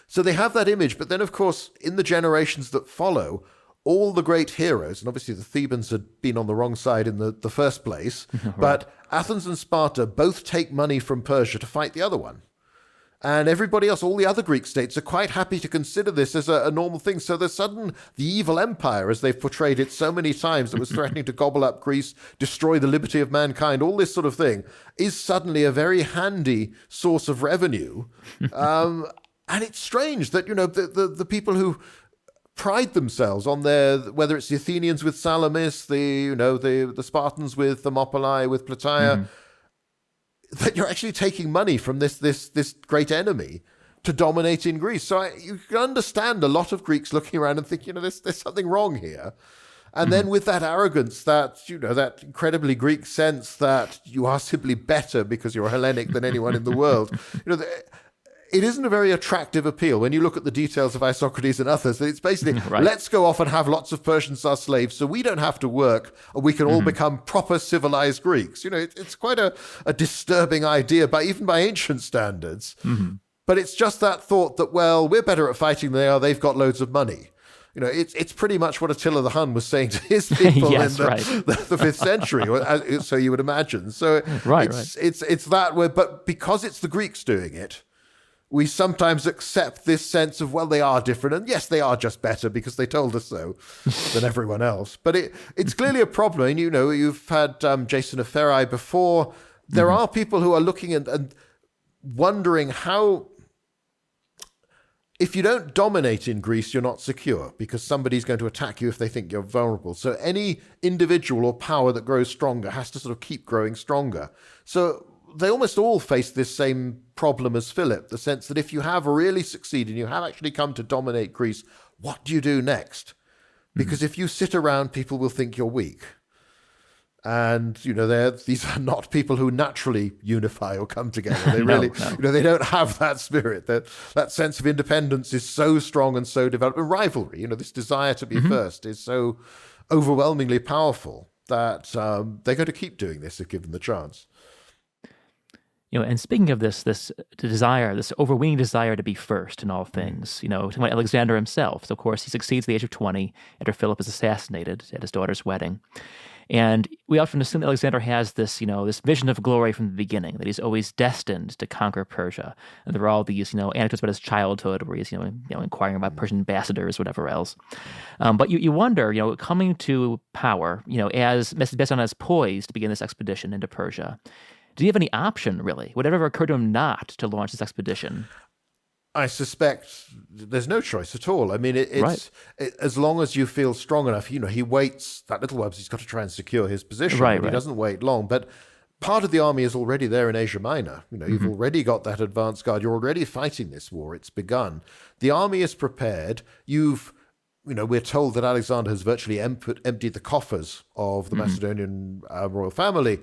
So they have that image. But then, of course, in the generations that follow, all the great heroes, and obviously the Thebans had been on the wrong side in the first place, but Athens and Sparta both take money from Persia to fight the other one. And everybody else, all the other Greek states, are quite happy to consider this as a normal thing. So the evil empire, as they've portrayed it so many times, that was threatening to gobble up Greece, destroy the liberty of mankind, all this sort of thing, is suddenly a very handy source of revenue. And it's strange that, the people who pride themselves on whether it's the Athenians with Salamis, the Spartans with Thermopylae, with Plataea, that you're actually taking money from this great enemy to dominate in Greece. So you can understand a lot of Greeks looking around and thinking, there's something wrong here. And then with that arrogance, that incredibly Greek sense that you are simply better because you're Hellenic than anyone in the world, it isn't a very attractive appeal when you look at the details of Isocrates and others. It's basically, let's go off and have lots of Persians as slaves so we don't have to work and we can all become proper civilized Greeks. It's quite a disturbing idea, even by ancient standards. But it's just that thought that, well, we're better at fighting than they are. They've got loads of money. it's pretty much what Attila the Hun was saying to his people yes, in the 5th century, so you would imagine. So it's that way, but because it's the Greeks doing it, we sometimes accept this sense of, well, they are different, and yes, they are just better because they told us so than everyone else. But it's clearly a problem. And, you've had Jason of Ferrai before. There are people who are looking and wondering how, if you don't dominate in Greece, you're not secure because somebody's going to attack you if they think you're vulnerable. So any individual or power that grows stronger has to sort of keep growing stronger. So they almost all face this same problem as Philip, the sense that if you have really succeeded and you have actually come to dominate Greece, what do you do next? Because if you sit around, people will think you're weak. And, these are not people who naturally unify or come together. They really, they don't have that spirit. That sense of independence is so strong and so developed. And rivalry, this desire to be first is so overwhelmingly powerful that they're going to keep doing this if given the chance. And speaking of this desire, this overweening desire to be first in all things, talking about Alexander himself. So, of course, he succeeds at the age of 20 after Philip is assassinated at his daughter's wedding. And we often assume that Alexander has this, this vision of glory from the beginning, that he's always destined to conquer Persia. And there are all these, anecdotes about his childhood where he's, inquiring about Persian ambassadors, whatever else. But you wonder, coming to power, as Macedon is poised to begin this expedition into Persia, do you have any option, really? Would it ever occur to him not to launch this expedition? I suspect there's no choice at all. I mean, as long as you feel strong enough, he waits that little while because he's got to try and secure his position. Right. He doesn't wait long. But part of the army is already there in Asia Minor. You've already got that advance guard. You're already fighting this war. It's begun. The army is prepared. We're told that Alexander has virtually emptied the coffers of the Macedonian royal family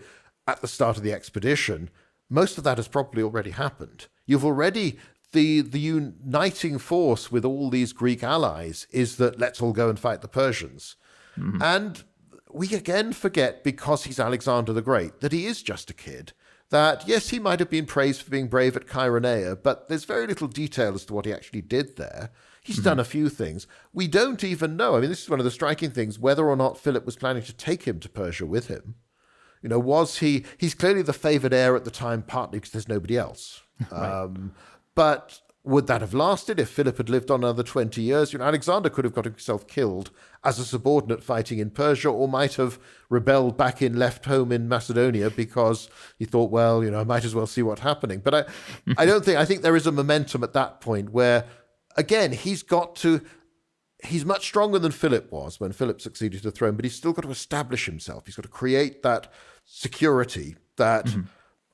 at the start of the expedition. Most of that has probably already happened. You've already... The uniting force with all these Greek allies is that let's all go and fight the Persians. And we again forget, because he's Alexander the Great, that he is just a kid. That, yes, he might have been praised for being brave at Chaeronea, but there's very little detail as to what he actually did there. He's done a few things. We don't even know. I mean, this is one of the striking things, whether or not Philip was planning to take him to Persia with him. Was he's clearly the favored heir at the time, partly because there's nobody else. Right. But would that have lasted if Philip had lived on another 20 years? Alexander could have got himself killed as a subordinate fighting in Persia, or might have rebelled back left home in Macedonia because he thought, well, I might as well see what's happening. But I think there is a momentum at that point where, again, he's much stronger than Philip was when Philip succeeded to the throne, but he's still got to establish himself. He's got to create that security that...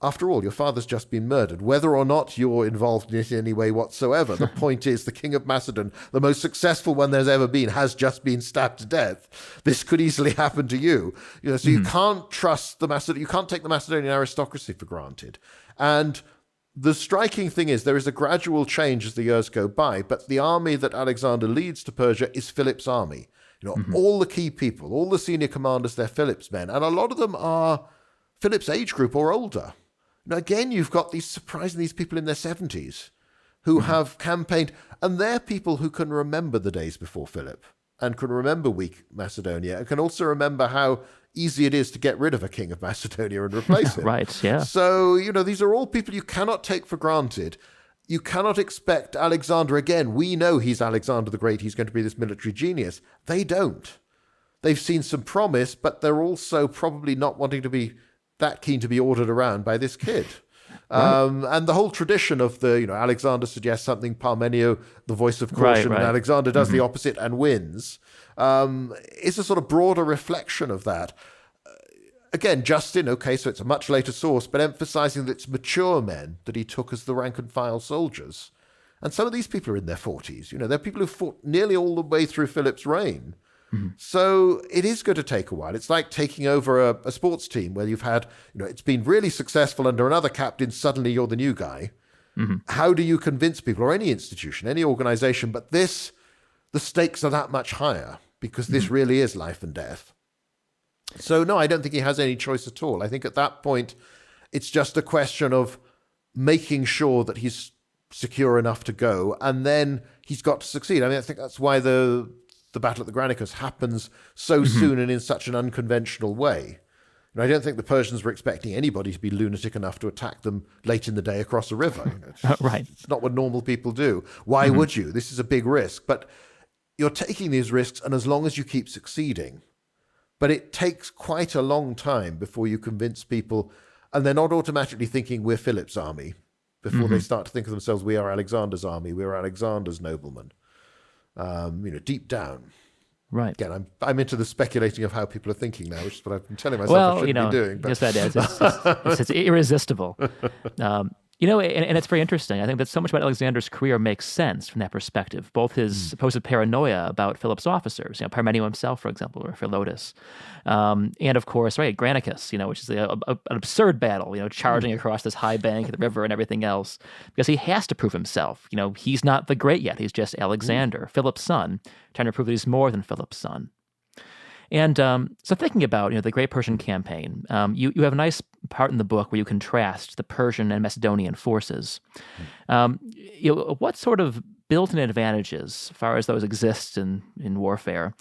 After all, your father's just been murdered. Whether or not you're involved in it in any way whatsoever, the point is the king of Macedon, the most successful one there's ever been, has just been stabbed to death. This could easily happen to you. So you can't trust you can't take the Macedonian aristocracy for granted. And the striking thing is there is a gradual change as the years go by, but the army that Alexander leads to Persia is Philip's army. All the key people, all the senior commanders, they're Philip's men. And a lot of them are Philip's age group or older. Again, you've got these people in their 70s who have campaigned, and they're people who can remember the days before Philip and can remember weak Macedonia and can also remember how easy it is to get rid of a king of Macedonia and replace him. Right, yeah. So, these are all people you cannot take for granted. You cannot expect Alexander, again, we know he's Alexander the Great, he's going to be this military genius. They don't. They've seen some promise, but they're also probably not wanting to be that keen to be ordered around by this kid. Right. And the whole tradition of Alexander suggests something, Parmenio, the voice of caution, and Alexander does the opposite and wins, is a sort of broader reflection of that. Again, Justin, so it's a much later source, but emphasizing that it's mature men that he took as the rank and file soldiers. And some of these people are in their 40s. They're people who fought nearly all the way through Philip's reign. So it is going to take a while. It's like taking over a sports team where you've had, it's been really successful under another captain. Suddenly you're the new guy. How do you convince people, or any institution, any organization? But the stakes are that much higher because this really is life and death. So no, I don't think he has any choice at all. I think at that point, it's just a question of making sure that he's secure enough to go, and then he's got to succeed. I mean, I think that's why the the Battle at the Granicus happens so soon and in such an unconventional way. And I don't think the Persians were expecting anybody to be lunatic enough to attack them late in the day across a river. Right. It's not what normal people do. Why would you? This is a big risk. But you're taking these risks, and as long as you keep succeeding. But it takes quite a long time before you convince people, and they're not automatically thinking we're Philip's army, before they start to think of themselves, we are Alexander's army, we're Alexander's noblemen. Deep down. Right. Again, I'm into the speculating of how people are thinking now, which is what I've been telling myself I shouldn't be doing. But... Yes, that is. It's irresistible. And it's very interesting. I think that so much about Alexander's career makes sense from that perspective. Both his supposed paranoia about Philip's officers, Parmenio himself, for example, or Philotas. And of course, right, Granicus, which is an absurd battle, charging across this high bank of the river and everything else, because he has to prove himself. He's not the great yet. He's just Alexander, Philip's son, trying to prove that he's more than Philip's son. And so thinking about the Great Persian Campaign, you have a nice part in the book where you contrast the Persian and Macedonian forces. What sort of built-in advantages, as far as those exist in warfare,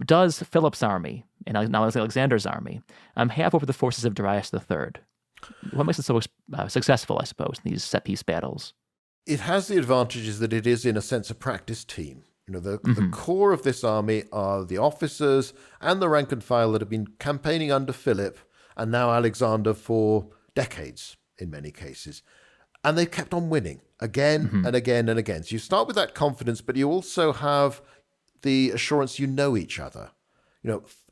does Philip's army, and now Alexander's army, have over the forces of Darius III? What makes it so successful, I suppose, in these set-piece battles? It has the advantages that it is, in a sense, a practice team. The core of this army are the officers and the rank and file that have been campaigning under Philip and now Alexander for decades, in many cases. And they've kept on winning again and again and again. So you start with that confidence, but you also have the assurance you know each other.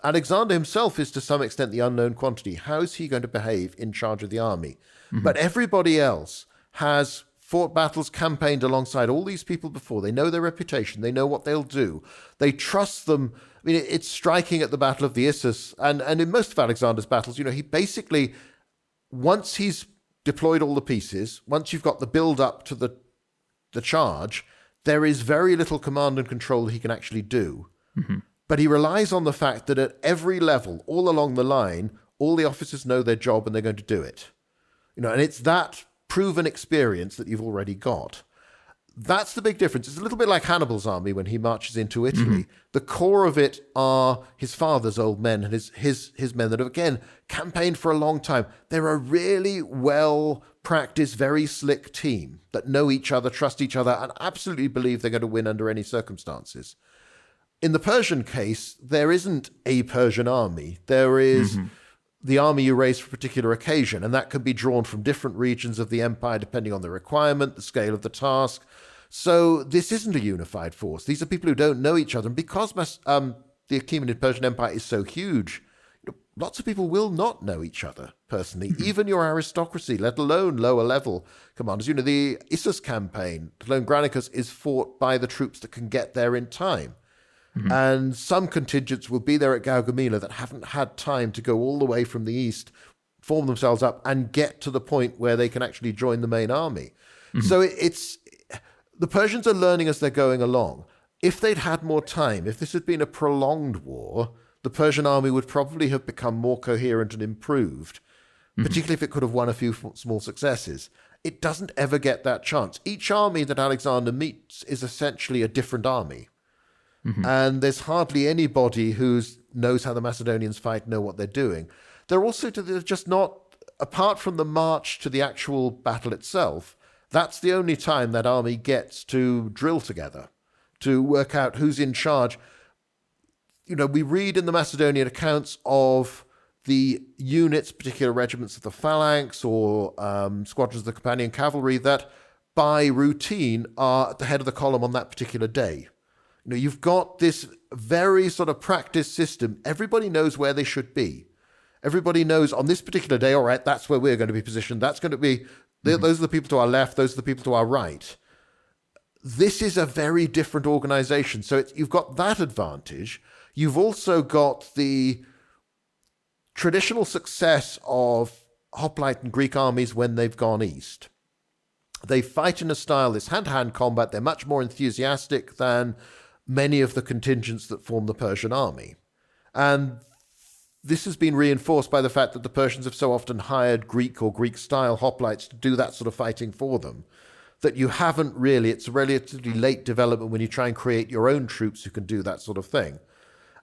Alexander himself is to some extent the unknown quantity. How is he going to behave in charge of the army? But everybody else has fought battles, campaigned alongside all these people before. They know their reputation. They know what they'll do. They trust them. I mean, it's striking at the Battle of the Issus. And in most of Alexander's battles, he basically, once he's deployed all the pieces, once you've got the build-up to the charge, there is very little command and control he can actually do. But he relies on the fact that at every level, all along the line, all the officers know their job and they're going to do it. And it's that proven experience that you've already got. That's the big difference. It's a little bit like Hannibal's army when he marches into Italy. The core of it are his father's old men and his men that have, again, campaigned for a long time. They're a really well-practiced, very slick team that know each other, trust each other, and absolutely believe they're going to win under any circumstances. In the Persian case, there isn't a Persian army. There is the army you raise for a particular occasion, and that can be drawn from different regions of the empire depending on the requirement, the scale of the task. So this isn't a unified force. These are people who don't know each other. And because the Achaemenid Persian Empire is so huge, lots of people will not know each other personally, even your aristocracy, let alone lower level commanders. The Issus campaign, Lone Granicus, is fought by the troops that can get there in time. And some contingents will be there at Gaugamela that haven't had time to go all the way from the east, form themselves up, and get to the point where they can actually join the main army. So it's the Persians are learning as they're going along. If they'd had more time, if this had been a prolonged war, the Persian army would probably have become more coherent and improved, particularly if it could have won a few small successes. It doesn't ever get that chance. Each army that Alexander meets is essentially a different army. And there's hardly anybody who knows how the Macedonians fight, know what they're doing. They're also just not, apart from the march to the actual battle itself, that's the only time that army gets to drill together, to work out who's in charge. We read in the Macedonian accounts of the units, particular regiments of the phalanx or squadrons of the companion cavalry that by routine are at the head of the column on that particular day. You've got this very sort of practice system. Everybody knows where they should be. Everybody knows on this particular day, all right, that's where we're going to be positioned. That's going to be, those are the people to our left, those are the people to our right. This is a very different organization. So you've got that advantage. You've also got the traditional success of hoplite and Greek armies when they've gone east. They fight in a style, this hand-to-hand combat. They're much more enthusiastic than many of the contingents that form the Persian army. And this has been reinforced by the fact that the Persians have so often hired Greek or Greek-style hoplites to do that sort of fighting for them, that you haven't really, it's a relatively late development when you try and create your own troops who can do that sort of thing.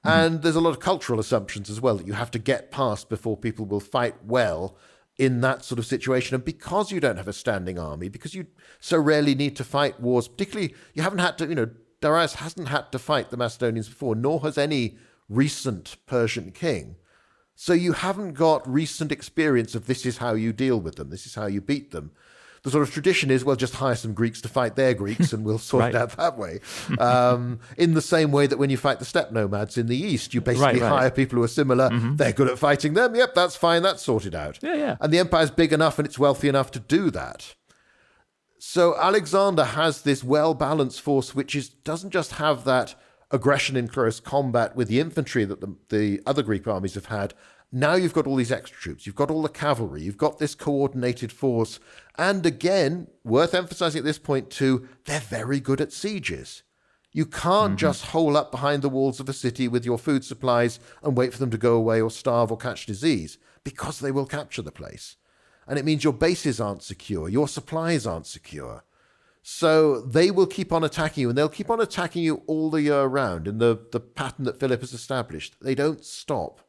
And there's a lot of cultural assumptions as well that you have to get past before people will fight well in that sort of situation. And because you don't have a standing army, because you so rarely need to fight wars, particularly you haven't had to, Darius hasn't had to fight the Macedonians before, nor has any recent Persian king. So you haven't got recent experience of this is how you deal with them, this is how you beat them. The sort of tradition is, well, just hire some Greeks to fight their Greeks and we'll sort it out that way. In the same way that when you fight the steppe nomads in the East, you basically hire people who are similar. They're good at fighting them. Yep, that's fine. That's sorted out. Yeah. And the empire's big enough and it's wealthy enough to do that. So Alexander has this well-balanced force which doesn't just have that aggression in close combat with the infantry that the other Greek armies have had. Now you've got all these extra troops, you've got all the cavalry, you've got this coordinated force. And again, worth emphasizing at this point too, they're very good at sieges. You can't just hole up behind the walls of a city with your food supplies and wait for them to go away or starve or catch disease, because they will capture the place. And it means your bases aren't secure, your supplies aren't secure. So they will keep on attacking you, and they'll keep on attacking you all the year round in the pattern that Philip has established. They don't stop.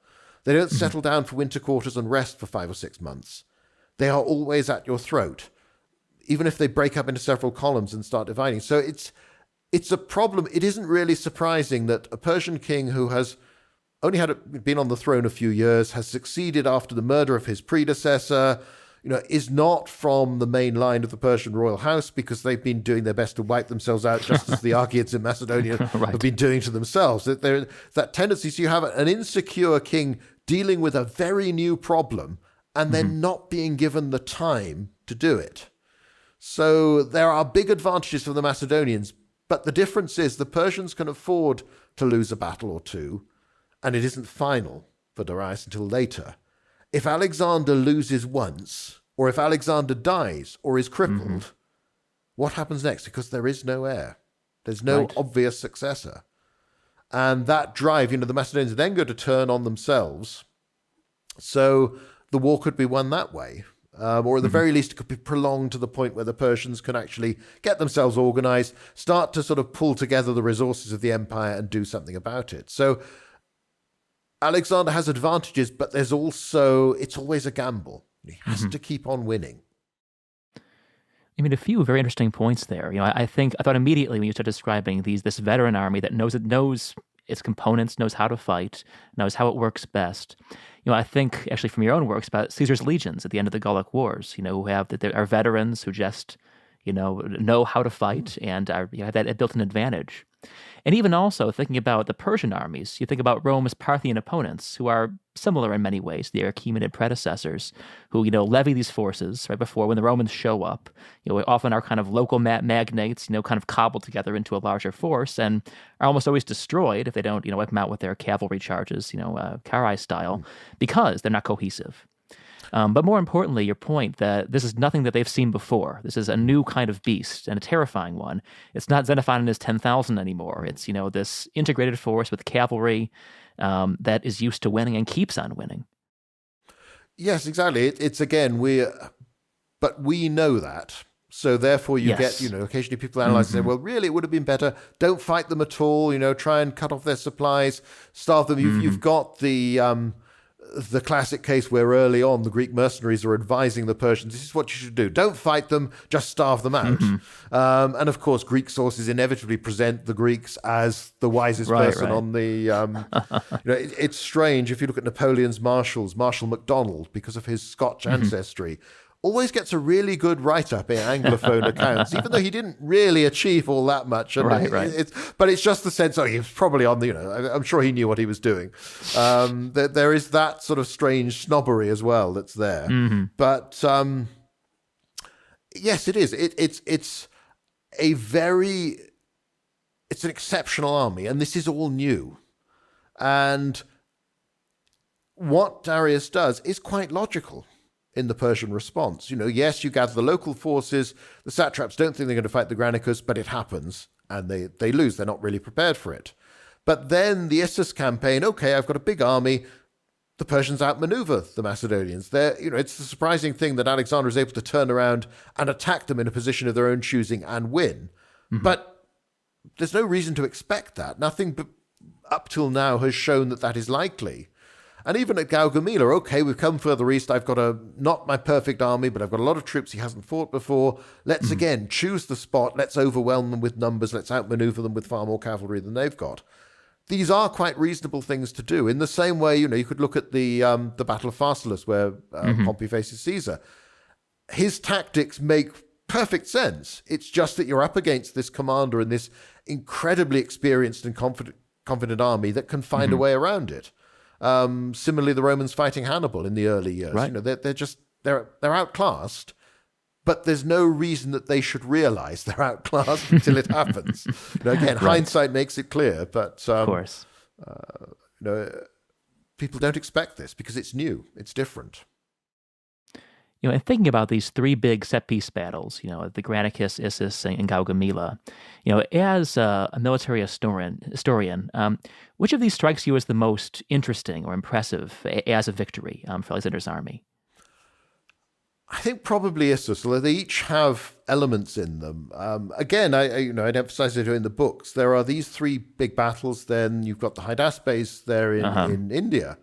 They don't settle down for winter quarters and rest for 5 or 6 months. They are always at your throat, even if they break up into several columns and start dividing. So it's a problem. It isn't really surprising that a Persian king who has only been on the throne a few years, has succeeded after the murder of his predecessor, is not from the main line of the Persian royal house, because they've been doing their best to wipe themselves out, just as the Argeads in Macedonia have been doing to themselves. That tendency, so you have an insecure king dealing with a very new problem and then not being given the time to do it. So there are big advantages for the Macedonians, but the difference is the Persians can afford to lose a battle or two, and it isn't final for Darius until later. If Alexander loses once, or if Alexander dies or is crippled, what happens next? Because there is no heir. There's no obvious successor. And that drive, the Macedonians are then going to turn on themselves. So the war could be won that way. Or at the very least, it could be prolonged to the point where the Persians can actually get themselves organized, start to sort of pull together the resources of the empire and do something about it. So Alexander has advantages, but it's always a gamble. He has to keep on winning. I mean, a few very interesting points there. I thought immediately when you started describing this veteran army that knows its components, knows how to fight, knows how it works best. I think actually from your own works about Caesar's legions at the end of the Gallic Wars. Who are veterans who just know how to fight and have that built-in advantage. And even also thinking about the Persian armies, you think about Rome's Parthian opponents, who are similar in many ways to their Achaemenid predecessors, who levy these forces right before when the Romans show up. Often are kind of local magnates, kind of cobbled together into a larger force, and are almost always destroyed if they don't wipe them out with their cavalry charges, Carrhae style, because they're not cohesive. But more importantly, your point that this is nothing that they've seen before. This is a new kind of beast and a terrifying one. It's not Xenophon and his 10,000 anymore. It's, this integrated force with cavalry that is used to winning and keeps on winning. Yes, exactly. It's again, but we know that. So therefore you get, occasionally people analyze and say, well, really, it would have been better. Don't fight them at all. Try and cut off their supplies, starve them. You've got the classic case where early on the Greek mercenaries are advising the Persians, this is what you should do. Don't fight them, just starve them out. And of course, Greek sources inevitably present the Greeks as the wisest person on the... it's strange if you look at Napoleon's marshals, Marshal MacDonald, because of his Scotch ancestry, always gets a really good write-up in Anglophone accounts, even though he didn't really achieve all that much. And but it's just the sense, he was probably on the, I'm sure he knew what he was doing. There is that sort of strange snobbery as well that's there. But yes, it is. It's an exceptional army, and this is all new. And what Darius does is quite logical in the Persian response. Yes, you gather the local forces. The satraps don't think they're going to fight the Granicus, but it happens, and they lose. They're not really prepared for it. But then the Issus campaign, okay, I've got a big army. the Persians outmaneuver the Macedonians. It's the surprising thing that Alexander is able to turn around and attack them in a position of their own choosing and win. But there's no reason to expect that. Nothing up till now has shown that that is likely. And even at Gaugamela, okay, we've come further east. I've got not my perfect army, but I've got a lot of troops he hasn't fought before. Let's again choose the spot. Let's overwhelm them with numbers. Let's outmaneuver them with far more cavalry than they've got. These are quite reasonable things to do. In the same way, you could look at the Battle of Pharsalus, where Pompey faces Caesar. His tactics make perfect sense. It's just that you're up against this commander and this incredibly experienced and confident army that can find a way around it. Similarly, the Romans fighting Hannibal in the early years. Right. They're outclassed, but there's no reason that they should realize they're outclassed until it happens. Again, hindsight makes it clear, but of course, people don't expect this because it's new, it's different. And thinking about these three big set-piece battles, the Granicus, Issus, and Gaugamela, as a military historian, which of these strikes you as the most interesting or impressive as a victory for Alexander's army? I think probably Issus, although they each have elements in them. Again, I'd emphasize it in the books. There are these three big battles. Then you've got the Hydaspes there in India.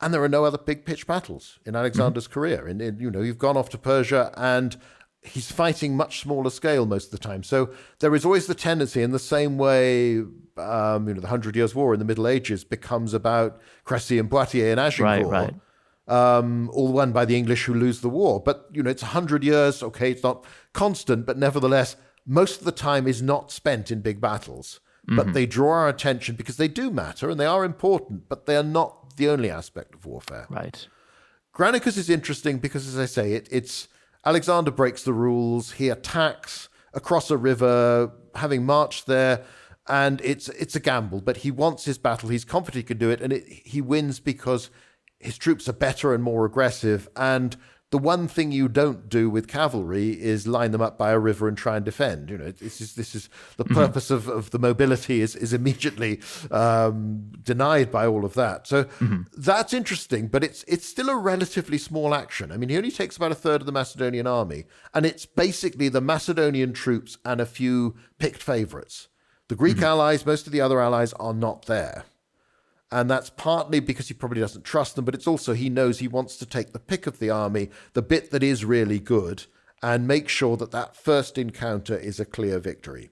And there are no other big pitched battles in Alexander's career. You've gone off to Persia, and he's fighting much smaller scale most of the time. So there is always the tendency, in the same way, the 100 Years' War in the Middle Ages becomes about Crécy and Poitiers and Agincourt. Right. All won by the English who lose the war. But, it's 100 years. Okay, it's not constant, but nevertheless, most of the time is not spent in big battles. But they draw our attention because they do matter and they are important, but they are not the only aspect of warfare. Right. Granicus is interesting because, as I say, it's Alexander breaks the rules. He attacks across a river, having marched there, and it's a gamble. But he wants his battle. He's confident he can do it, and he wins because his troops are better and more aggressive. And the one thing you don't do with cavalry is line them up by a river and try and defend. This is the purpose of the mobility is immediately denied by all of that. So that's interesting, but it's still a relatively small action. I mean, he only takes about a third of the Macedonian army, and it's basically the Macedonian troops and a few picked favorites. The Greek allies, most of the other allies are not there. And that's partly because he probably doesn't trust them, but it's also he knows he wants to take the pick of the army, the bit that is really good, and make sure that first encounter is a clear victory.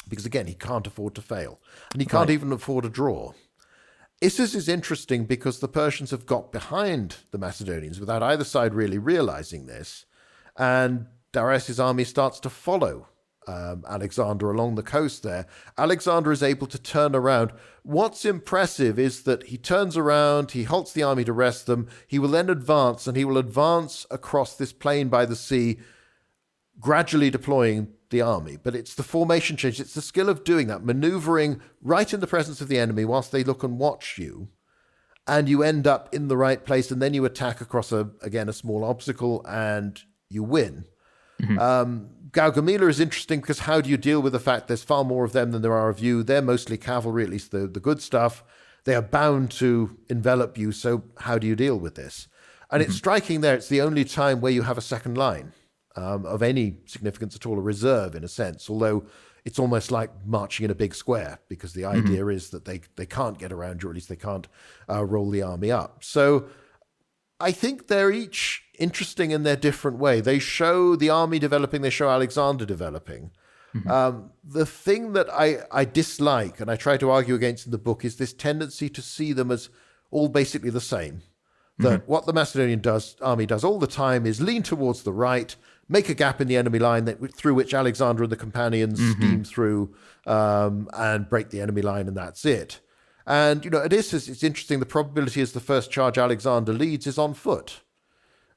Because again, he can't afford to fail. And he can't even afford a draw. Issus is interesting because the Persians have got behind the Macedonians without either side really realizing this. And Darius' army starts to follow Alexander along the coast there. Alexander is able to turn around. What's impressive is that he turns around, he halts the army to rest them, he will then advance, and he will advance across this plain by the sea, gradually deploying the army. But it's the formation change, it's the skill of doing that, maneuvering right in the presence of the enemy whilst they look and watch you, and you end up in the right place, and then you attack across a small obstacle, and you win. Gaugamela is interesting because how do you deal with the fact there's far more of them than there are of you? They're mostly cavalry, at least the good stuff. They are bound to envelop you, so how do you deal with this? And it's striking there, it's the only time where you have a second line of any significance at all, a reserve in a sense, although it's almost like marching in a big square because the idea is that they can't get around you, or at least they can't roll the army up. So I think they're each interesting in their different way. They show the army developing, they show Alexander developing. The thing that I dislike, and I try to argue against in the book, is this tendency to see them as all basically the same. That what the Macedonian army does all the time is lean towards the right, make a gap in the enemy line through which Alexander and the companions steam through and break the enemy line, and that's it. And, at Issus, it's interesting, the probability is the first charge Alexander leads is on foot.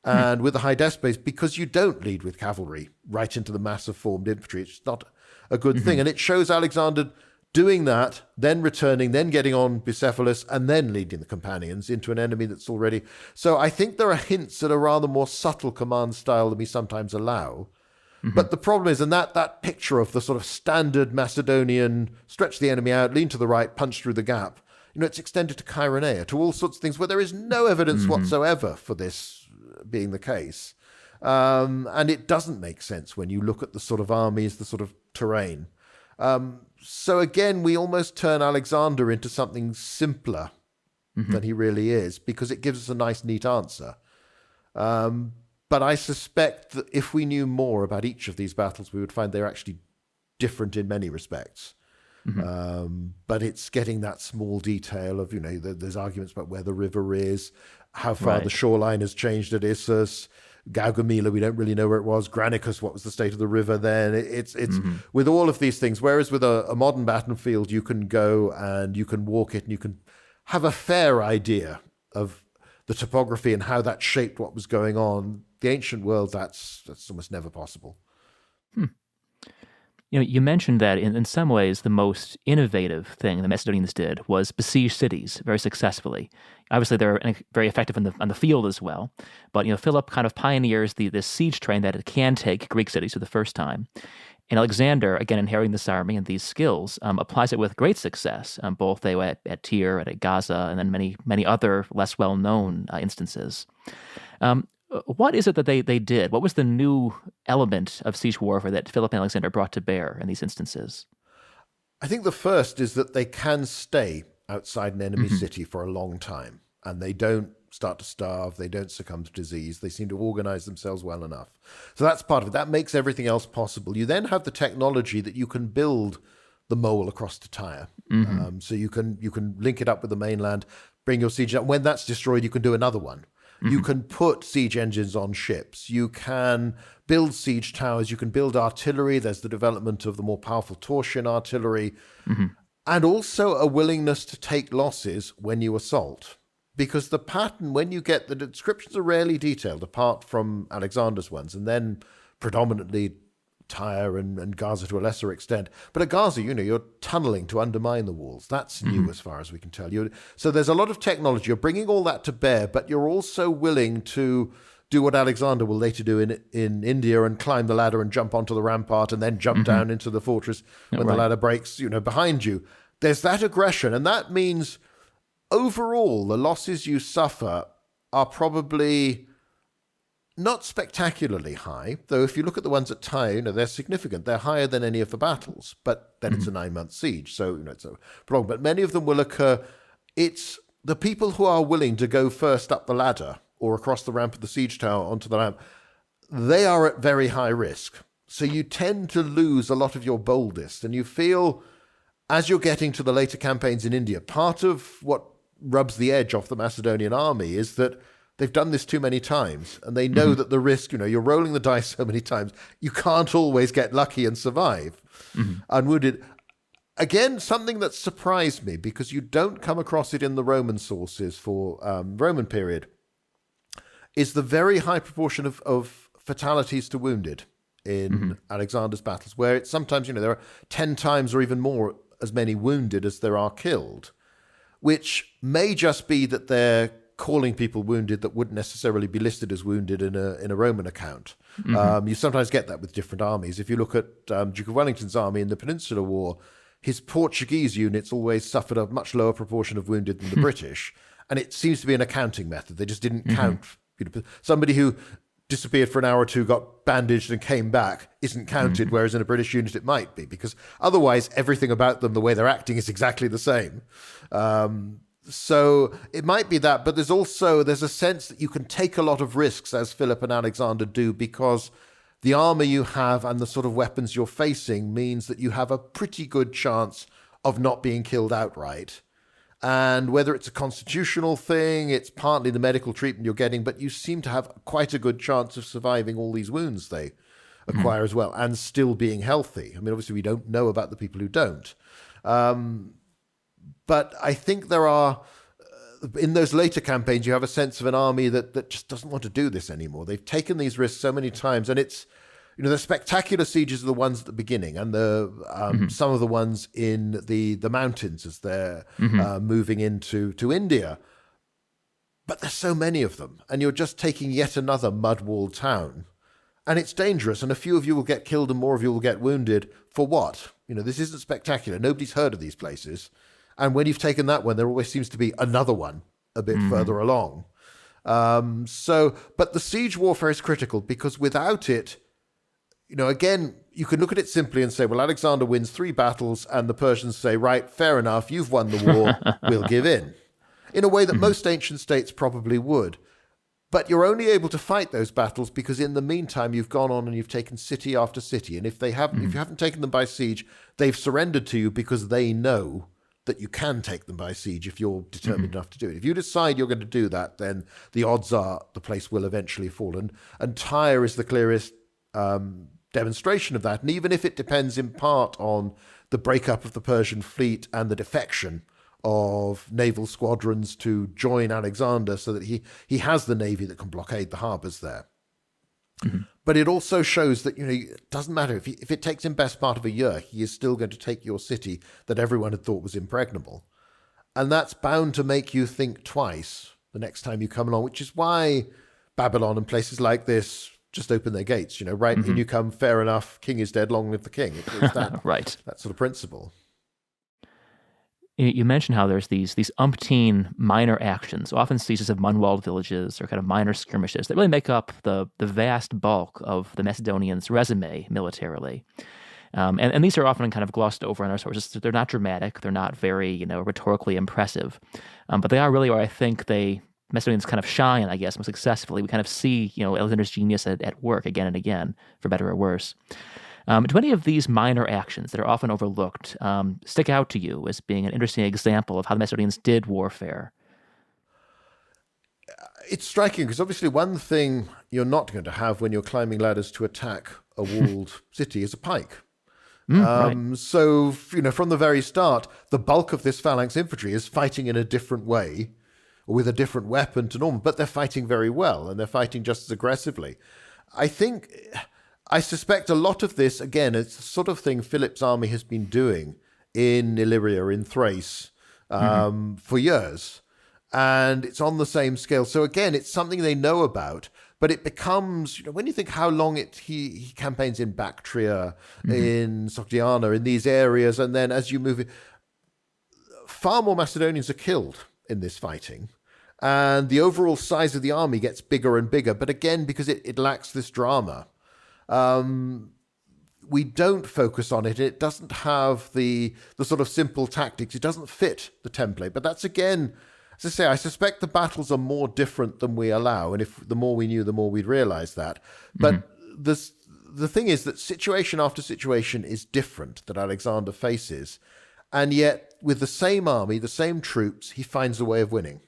And with the Hydaspes, because you don't lead with cavalry right into the mass of formed infantry, it's not a good thing. And it shows Alexander doing that, then returning, then getting on Bucephalus, and then leading the companions into an enemy that's already... So I think there are hints at a rather more subtle command style than we sometimes allow. But the problem is, and that picture of the sort of standard Macedonian, stretch the enemy out, lean to the right, punch through the gap, it's extended to Cheironea, to all sorts of things where there is no evidence whatsoever for this being the case. And it doesn't make sense when you look at the sort of armies, the sort of terrain. So again, we almost turn Alexander into something simpler than he really is, because it gives us a nice, neat answer. But I suspect that if we knew more about each of these battles, we would find they're actually different in many respects. But it's getting that small detail of, there's arguments about where the river is, how far the shoreline has changed at Issus. Gaugamela, we don't really know where it was. Granicus, what was the state of the river then? It's with all of these things, whereas with a modern battlefield, you can go and you can walk it and you can have a fair idea of the topography and how that shaped what was going on. The ancient world, that's almost never possible. You mentioned that in some ways the most innovative thing the Macedonians did was besiege cities very successfully. Obviously, they're very effective on the field as well. But Philip kind of pioneers this siege train that it can take Greek cities for the first time. And Alexander, again inheriting this army and these skills, applies it with great success, both at Tyre, at Gaza, and then many other less well-known instances. What is it that they did? What was the new element of siege warfare that Philip and Alexander brought to bear in these instances? I think the first is that they can stay outside an enemy city for a long time, and they don't start to starve, they don't succumb to disease, they seem to organize themselves well enough. So that's part of it. That makes everything else possible. You then have the technology that you can build the mole across to Tyre. So you can link it up with the mainland, bring your siege up. When that's destroyed, you can do another one. You can put siege engines on ships. You can build siege towers. You can build artillery. There's the development of the more powerful Torsian artillery. And also a willingness to take losses when you assault. Because the pattern, when you get the descriptions are rarely detailed, apart from Alexander's ones, and then predominantly Tyre and Gaza to a lesser extent. But at Gaza, you're tunneling to undermine the walls. That's new as far as we can tell you. So there's a lot of technology. You're bringing all that to bear, but you're also willing to do what Alexander will later do in India and climb the ladder and jump onto the rampart and then jump down into the fortress when the ladder breaks, behind you. There's that aggression, and that means overall the losses you suffer are probably not spectacularly high, though if you look at the ones at Tyre, they're significant. They're higher than any of the battles, but then it's a 9-month siege, so it's a problem. But many of them will occur. It's the people who are willing to go first up the ladder or across the ramp of the siege tower onto the ramp, they are at very high risk. So you tend to lose a lot of your boldest, and you feel, as you're getting to the later campaigns in India, part of what rubs the edge off the Macedonian army is that they've done this too many times, and they know that the risk, you're rolling the dice so many times, you can't always get lucky and survive unwounded. Again, something that surprised me, because you don't come across it in the Roman sources for Roman period, is the very high proportion of fatalities to wounded in Alexander's battles, where it's sometimes, there are 10 times or even more as many wounded as there are killed, which may just be that they're calling people wounded that wouldn't necessarily be listed as wounded in a Roman account. You sometimes get that with different armies. If you look at Duke of Wellington's army in the Peninsular War, his Portuguese units always suffered a much lower proportion of wounded than the British, and it seems to be an accounting method. They just didn't count. Somebody who disappeared for an hour or two, got bandaged and came back isn't counted, whereas in a British unit it might be, because otherwise everything about them, the way they're acting, is exactly the same. So it might be that, but there's a sense that you can take a lot of risks, as Philip and Alexander do, because the armor you have and the sort of weapons you're facing means that you have a pretty good chance of not being killed outright. And whether it's a constitutional thing, it's partly the medical treatment you're getting, but you seem to have quite a good chance of surviving all these wounds they acquire as well, and still being healthy. I mean, obviously we don't know about the people who don't. But I think there are, in those later campaigns, you have a sense of an army that just doesn't want to do this anymore. They've taken these risks so many times, and it's, the spectacular sieges are the ones at the beginning, and the some of the ones in the mountains as they're moving into India. But there's so many of them, and you're just taking yet another mud-walled town. And it's dangerous, and a few of you will get killed and more of you will get wounded. For what? This isn't spectacular. Nobody's heard of these places. And when you've taken that one, there always seems to be another one a bit further along. But the siege warfare is critical because without it, again, you can look at it simply and say, well, Alexander wins 3 battles and the Persians say, right, fair enough, you've won the war, we'll give in a way that most ancient states probably would. But you're only able to fight those battles because in the meantime, you've gone on and you've taken city after city. And if you haven't taken them by siege, they've surrendered to you because they know that you can take them by siege if you're determined enough to do it. If you decide you're going to do that, then the odds are the place will eventually fall. And Tyre is the clearest demonstration of that. And even if it depends in part on the breakup of the Persian fleet and the defection of naval squadrons to join Alexander so that he has the navy that can blockade the harbours there. But it also shows that, it doesn't matter. If it takes him best part of a year, he is still going to take your city that everyone had thought was impregnable. And that's bound to make you think twice the next time you come along, which is why Babylon and places like this just open their gates, right? In you come, fair enough, king is dead, long live the king. It's that, right. That sort of principle. You mentioned how there's these umpteen minor actions, often sieges of unwalled villages or kind of minor skirmishes that really make up the vast bulk of the Macedonians' resume militarily. And these are often kind of glossed over in our sources. They're not dramatic. They're not very, rhetorically impressive. But they are really where I think Macedonians kind of shine, I guess, most successfully. We kind of see, Alexander's genius at work again and again, for better or worse. Do any of these minor actions that are often overlooked stick out to you as being an interesting example of how the Macedonians did warfare? It's striking because obviously one thing you're not going to have when you're climbing ladders to attack a walled city is a pike. Right. So, from the very start, the bulk of this phalanx infantry is fighting in a different way or with a different weapon to normal, but they're fighting very well and they're fighting just as aggressively. I suspect a lot of this, again, it's the sort of thing Philip's army has been doing in Illyria, in Thrace, for years. And it's on the same scale. So again, it's something they know about, but it becomes, when you think how long he campaigns in Bactria, in Sogdiana, in these areas, and then as you move, far more Macedonians are killed in this fighting. And the overall size of the army gets bigger and bigger. But again, because it lacks this drama, we don't focus on it. It doesn't have the sort of simple tactics. It doesn't fit the template. But that's, again, as I say, I suspect the battles are more different than we allow. And if the more we knew, the more we'd realize that. But the thing is that situation after situation is different that Alexander faces. And yet, with the same army, the same troops, he finds a way of winning.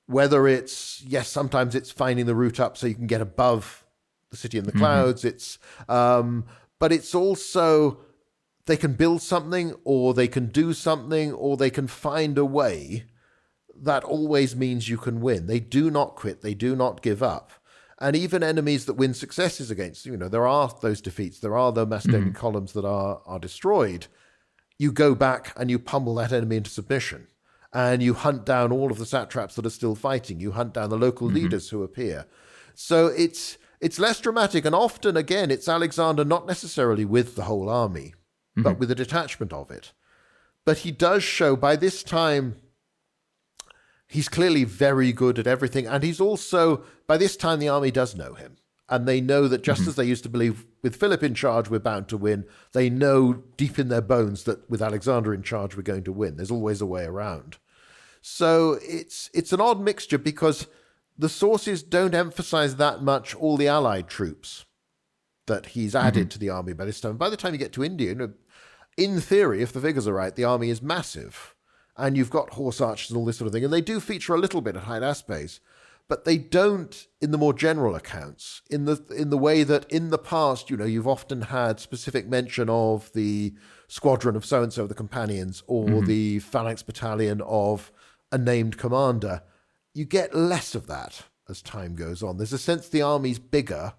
Whether it's, sometimes it's finding the route up so you can get above the city in the clouds. But it's also, they can build something or they can do something or they can find a way that always means you can win. They do not quit. They do not give up. And even enemies that win successes against, there are those defeats. There are the Macedonian columns that are destroyed. You go back and you pummel that enemy into submission. And you hunt down all of the satraps that are still fighting. You hunt down the local leaders who appear. So it's less dramatic. And often, again, it's Alexander not necessarily with the whole army, but with a detachment of it. But he does show, by this time, he's clearly very good at everything. And he's also, by this time, the army does know him. And they know that just as they used to believe with Philip in charge, we're bound to win, they know deep in their bones that with Alexander in charge, we're going to win. There's always a way around. So it's an odd mixture because the sources don't emphasize that much all the allied troops that he's added to the army by this time. By the time you get to India, in theory, if the figures are right, the army is massive. And you've got horse archers and all this sort of thing. And they do feature a little bit at Hydaspes. But they don't in the more general accounts, in the way that in the past, you've often had specific mention of the squadron of so-and-so, the companions, or the phalanx battalion of a named commander. You get less of that as time goes on. There's a sense the army's bigger,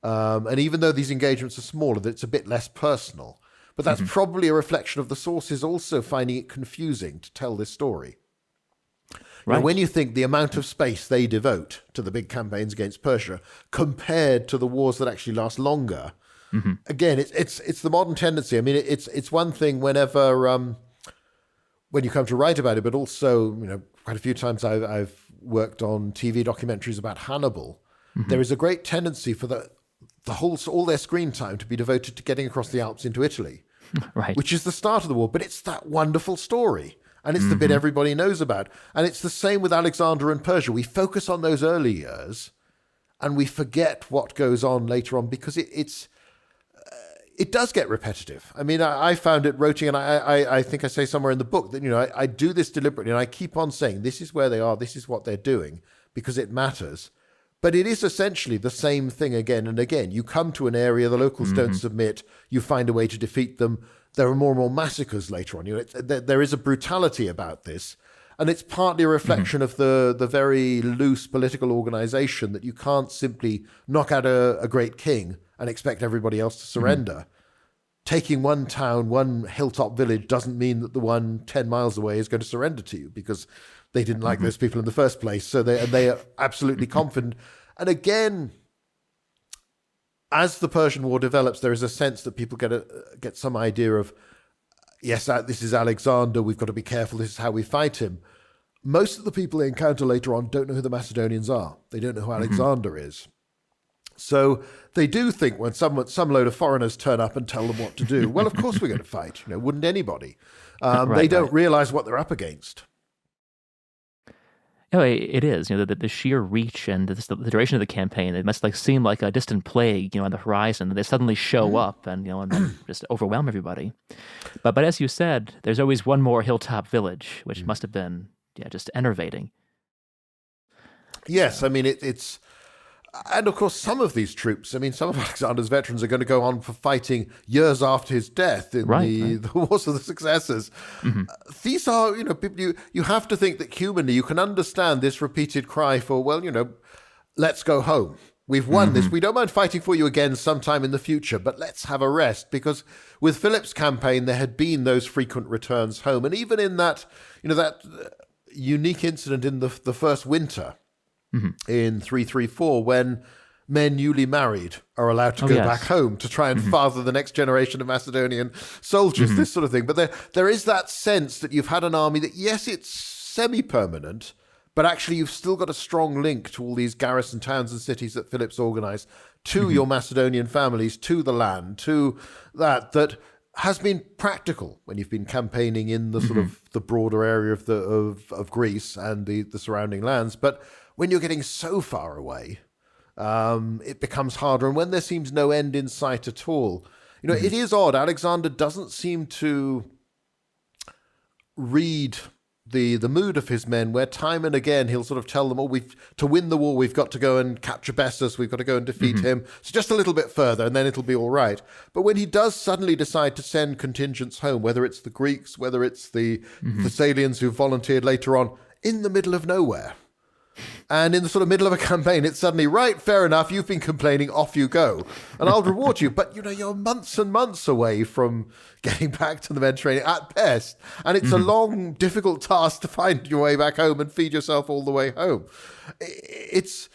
and even though these engagements are smaller, that it's a bit less personal. But that's probably a reflection of the sources also finding it confusing to tell this story. Right. Now, when you think the amount of space they devote to the big campaigns against Persia compared to the wars that actually last longer, again, it's the modern tendency. I mean, it's one thing whenever when you come to write about it, but also, quite a few times I've worked on TV documentaries about Hannibal. There is a great tendency for all their screen time to be devoted to getting across the Alps into Italy, Right. which is the start of the war. But it's that wonderful story, and it's the bit everybody knows about. And it's the same with Alexander and Persia. We focus on those early years, and we forget what goes on later on because it does get repetitive. I mean, I found it writing, and I think I say somewhere in the book that, I do this deliberately, and I keep on saying, this is where they are, this is what they're doing, because it matters. But it is essentially the same thing again and again. You come to an area, the locals don't submit, you find a way to defeat them. There are more and more massacres later on. There is a brutality about this, and it's partly a reflection of the very loose political organization that you can't simply knock out a great king and expect everybody else to surrender. Taking one town, one hilltop village doesn't mean that the one 10 miles away is going to surrender to you because they didn't like those people in the first place. So they are absolutely confident. And again, as the Persian War develops, there is a sense that people get some idea of, yes, this is Alexander, we've got to be careful, this is how we fight him. Most of the people they encounter later on don't know who the Macedonians are. They don't know who Alexander is. So they do think when some load of foreigners turn up and tell them what to do, well, of course we're going to fight. Wouldn't anybody? They don't realize what they're up against. It is. The sheer reach and the duration of the campaign. It must seem like a distant plague, on the horizon. They suddenly show up and and just overwhelm everybody. But as you said, there's always one more hilltop village, which must have been just enervating. Yes, I mean it's. And of course, some of these troops, some of Alexander's veterans are going to go on for fighting years after his death in the Wars of the Successors. These are, people you have to think that humanly you can understand this repeated cry for, let's go home. We've won this. We don't mind fighting for you again sometime in the future, but let's have a rest. Because with Philip's campaign, there had been those frequent returns home. And even in that, that unique incident in the first winter, in 334, when men newly married are allowed to go back home to try and father the next generation of Macedonian soldiers, this sort of thing. But there is that sense that you've had an army that, yes, it's semi-permanent, but actually you've still got a strong link to all these garrison towns and cities that Philip's organized, to your Macedonian families, to the land, to that has been practical when you've been campaigning in the sort of the broader area of Greece and the surrounding lands. But when you're getting so far away, it becomes harder. And when there seems no end in sight at all, it is odd. Alexander doesn't seem to read the mood of his men, where time and again he'll sort of tell them, to win the war, we've got to go and capture Bessus, we've got to go and defeat him. So just a little bit further, and then it'll be all right. But when he does suddenly decide to send contingents home, whether it's the Greeks, whether it's the Thessalians who volunteered later on, in the middle of nowhere, and in the sort of middle of a campaign, it's suddenly, right, fair enough, you've been complaining, off you go, and I'll reward you. But, you're months and months away from getting back to the Mediterranean at best, and it's a long, difficult task to find your way back home and feed yourself all the way home. It's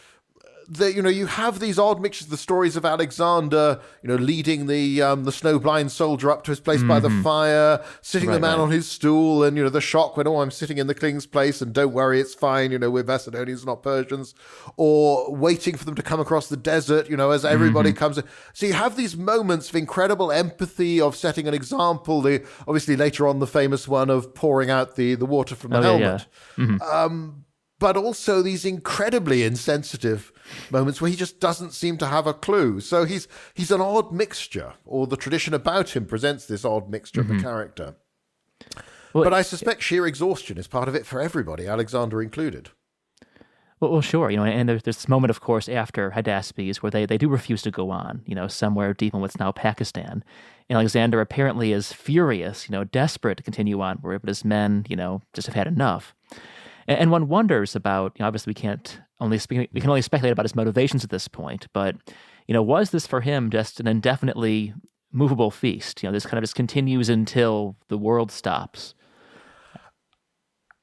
you have these odd mixtures, the stories of Alexander, leading the snowblind soldier up to his place by the fire, sitting the man on his stool, and, the shock when, I'm sitting in the king's place, and don't worry, it's fine, we're Macedonians, not Persians, or waiting for them to come across the desert, as everybody comes in. So you have these moments of incredible empathy, of setting an example, obviously later on the famous one of pouring out the water from the helmet. But also these incredibly insensitive moments where he just doesn't seem to have a clue. So he's an odd mixture, or the tradition about him presents this odd mixture of a character. Well, but I suspect sheer exhaustion is part of it for everybody, Alexander included. Well, sure, and there's this moment, of course, after Hydaspes where they do refuse to go on, somewhere deep in what's now Pakistan. And Alexander apparently is furious, desperate to continue onward, but his men, just have had enough. And one wonders about, obviously we can only speculate about his motivations at this point, but, was this for him just an indefinitely movable feast? This kind of just continues until the world stops.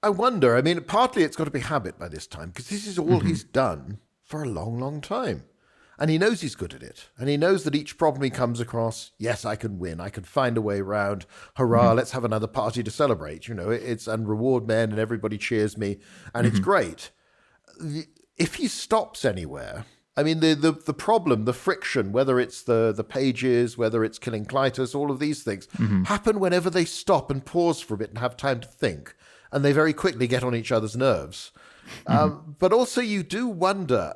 I wonder. Partly it's got to be habit by this time, because this is all he's done for a long, long time. And he knows he's good at it. And he knows that each problem he comes across, yes, I can win. I can find a way around. Hurrah, let's have another party to celebrate. And reward men and everybody cheers me. And it's great. If he stops anywhere, I mean, the problem, the friction, whether it's the pages, whether it's killing Clytus, all of these things happen whenever they stop and pause for a bit and have time to think. And they very quickly get on each other's nerves. But also you do wonder,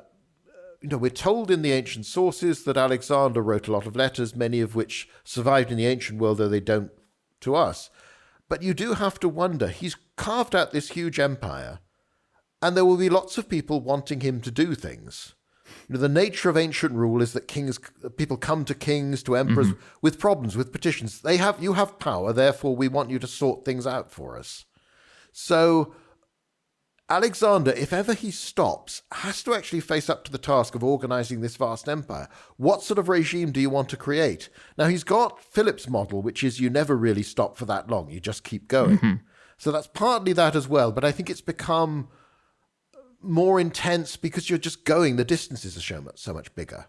we're told in the ancient sources that Alexander wrote a lot of letters, many of which survived in the ancient world, though they don't to us. But you do have to wonder, he's carved out this huge empire, and there will be lots of people wanting him to do things. The nature of ancient rule is that people come to kings, to emperors with problems, with petitions. You have power, therefore we want you to sort things out for us. So Alexander, if ever he stops, has to actually face up to the task of organizing this vast empire. What sort of regime do you want to create? Now, he's got Philip's model, which is you never really stop for that long. You just keep going. So that's partly that as well. But I think it's become more intense because you're just going. The distances are so much bigger.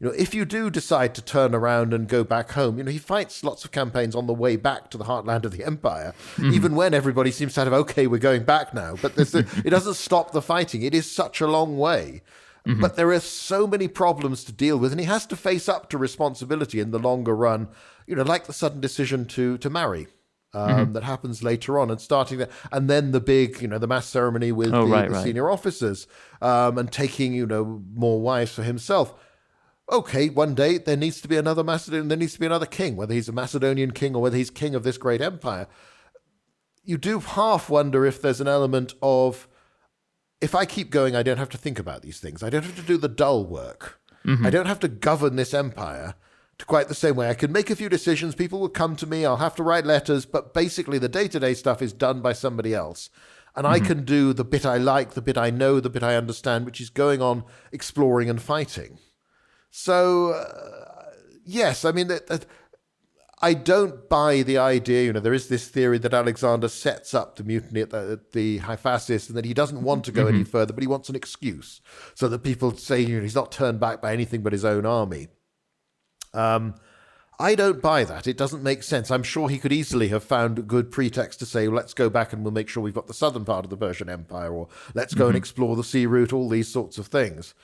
If you do decide to turn around and go back home, he fights lots of campaigns on the way back to the heartland of the empire, even when everybody seems to have, okay, we're going back now. But it doesn't stop the fighting. It is such a long way. But there are so many problems to deal with, and he has to face up to responsibility in the longer run, like the sudden decision to marry. That happens later on, and starting there, and then the big, the mass ceremony with the senior officers, and taking, more wives for himself. Okay, one day there needs to be another Macedonian, there needs to be another king, whether he's a Macedonian king or whether he's king of this great empire. You do half wonder if there's an element of, if I keep going, I don't have to think about these things. I don't have to do the dull work. I don't have to govern this empire to quite the same way. I can make a few decisions, people will come to me, I'll have to write letters, but basically the day-to-day stuff is done by somebody else. And I can do the bit I like, the bit I know, the bit I understand, which is going on, exploring and fighting. So, yes, I mean, I don't buy the idea, there is this theory that Alexander sets up the mutiny at the Hyphasis and that he doesn't want to go any further, but he wants an excuse so that people say, he's not turned back by anything but his own army. I don't buy that. It doesn't make sense. I'm sure he could easily have found a good pretext to say, let's go back and we'll make sure we've got the southern part of the Persian Empire, or let's go and explore the sea route, all these sorts of things.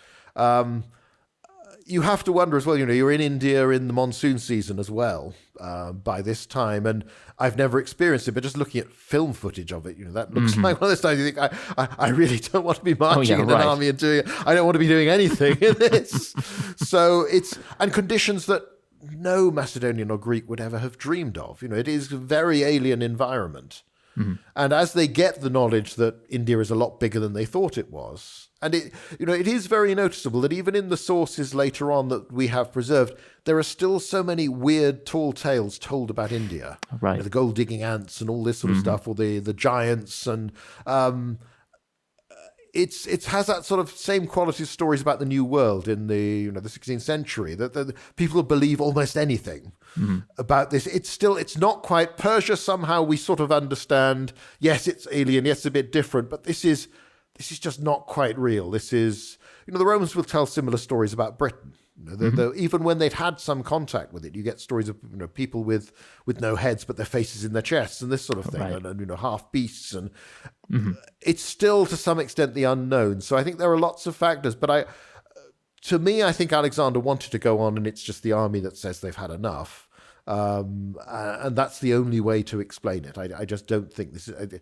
You have to wonder as well, you're in India in the monsoon season as well by this time, and I've never experienced it, but just looking at film footage of it, that looks like one of those times you think, I really don't want to be marching in an army and I don't want to be doing anything in this. So and conditions that no Macedonian or Greek would ever have dreamed of. It is a very alien environment. And as they get the knowledge that India is a lot bigger than they thought it was, and it is very noticeable that even in the sources later on that we have preserved, there are still so many weird tall tales told about India. Right. The gold digging ants and all this sort of stuff, or the giants, and it has that sort of same quality of stories about the New World in the the 16th century, that people believe almost anything about this. It's not quite Persia. Somehow we sort of understand, yes, it's alien, yes, it's a bit different, but this is just not quite real. This is, the Romans will tell similar stories about Britain. Even when they'd had some contact with it, you get stories of people with no heads but their faces in their chests and this sort of thing, and half beasts, and it's still to some extent the unknown. So I think there are lots of factors, but to me, I think Alexander wanted to go on, and it's just the army that says they've had enough, and that's the only way to explain it. I just don't think this is.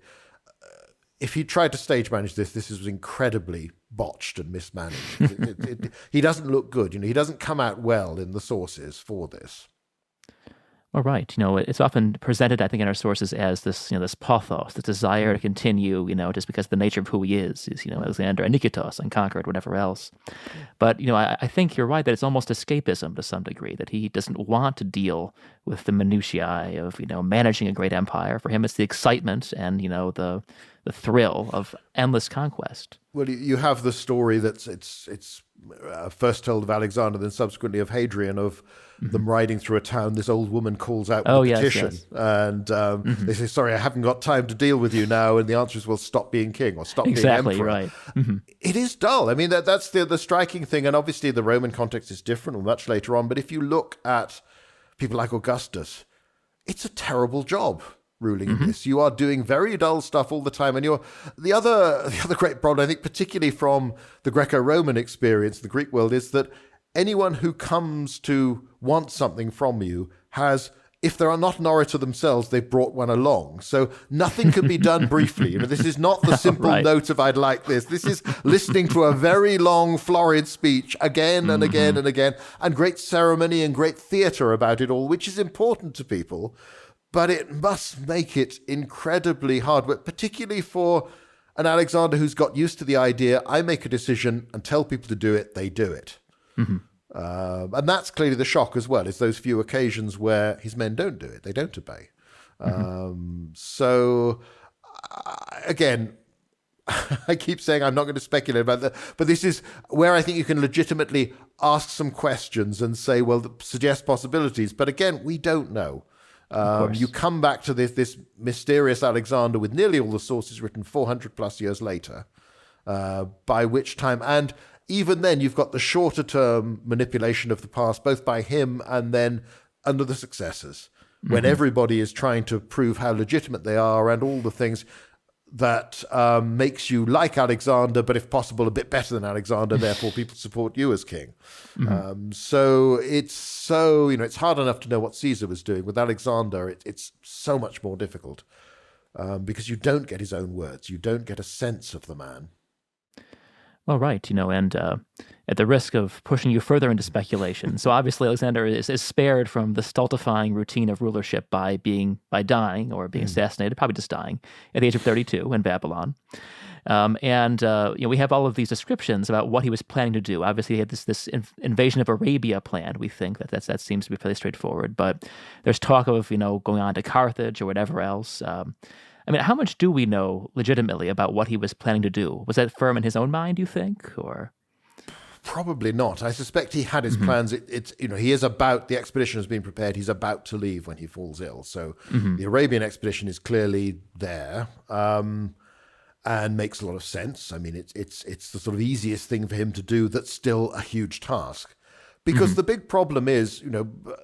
If he tried to stage manage this was incredibly botched and mismanaged. He doesn't look good. He doesn't come out well in the sources for this. Well, right. It's often presented, I think, in our sources as this, this pathos, this desire to continue, just because the nature of who he is, Alexander and Nikitos, unconquered, whatever else. But, I think you're right that it's almost escapism to some degree, that he doesn't want to deal with the minutiae of, managing a great empire. For him, it's the excitement and, the thrill of endless conquest. Well, you have the story that's it's first told of Alexander, then subsequently of Hadrian, of them riding through a town. This old woman calls out with a petition, yes. and they say, "Sorry, I haven't got time to deal with you now." And the answer is, "Well, stop being king or stop being emperor." Exactly, right. It is dull. I mean, that's the striking thing, and obviously the Roman context is different, much later on. But if you look at people like Augustus, it's a terrible job ruling in this. You are doing very dull stuff all the time, and the other great problem, I think, particularly from the Greco-Roman experience, the Greek world, is that anyone who comes to want something from you has, if they are not an orator themselves, they've brought one along. So nothing can be done briefly. This is not the simple note of "I'd like this." This is listening to a very long, florid speech again and again and again, and great ceremony and great theatre about it all, which is important to people. But it must make it incredibly hard, particularly for an Alexander who's got used to the idea, I make a decision and tell people to do it, they do it. And that's clearly the shock as well, is those few occasions where his men don't do it, they don't obey. So, again, I keep saying I'm not going to speculate about that, but this is where I think you can legitimately ask some questions and say, well, suggest possibilities. But again, we don't know. You come back to this mysterious Alexander with nearly all the sources written 400 plus years later, by which time, and even then you've got the shorter term manipulation of the past, both by him and then under the successors, when everybody is trying to prove how legitimate they are and all the things that makes you like Alexander, but if possible, a bit better than Alexander, therefore people support you as king. So it's it's hard enough to know what Caesar was doing. With Alexander, it's so much more difficult because you don't get his own words. You don't get a sense of the man. Well, right, and at the risk of pushing you further into speculation, so obviously Alexander is spared from the stultifying routine of rulership by dying or being assassinated, probably just dying, at the age of 32 in Babylon. We have all of these descriptions about what he was planning to do. Obviously, he had this invasion of Arabia planned. We think that seems to be fairly straightforward, but there's talk of going on to Carthage or whatever else. How much do we know legitimately about what he was planning to do? Was that firm in his own mind, you think, or? Probably not. I suspect he had his plans. He is about, the expedition has been prepared. He's about to leave when he falls ill. So the Arabian expedition is clearly there and makes a lot of sense. It's the sort of easiest thing for him to do that's still a huge task. Because the big problem is,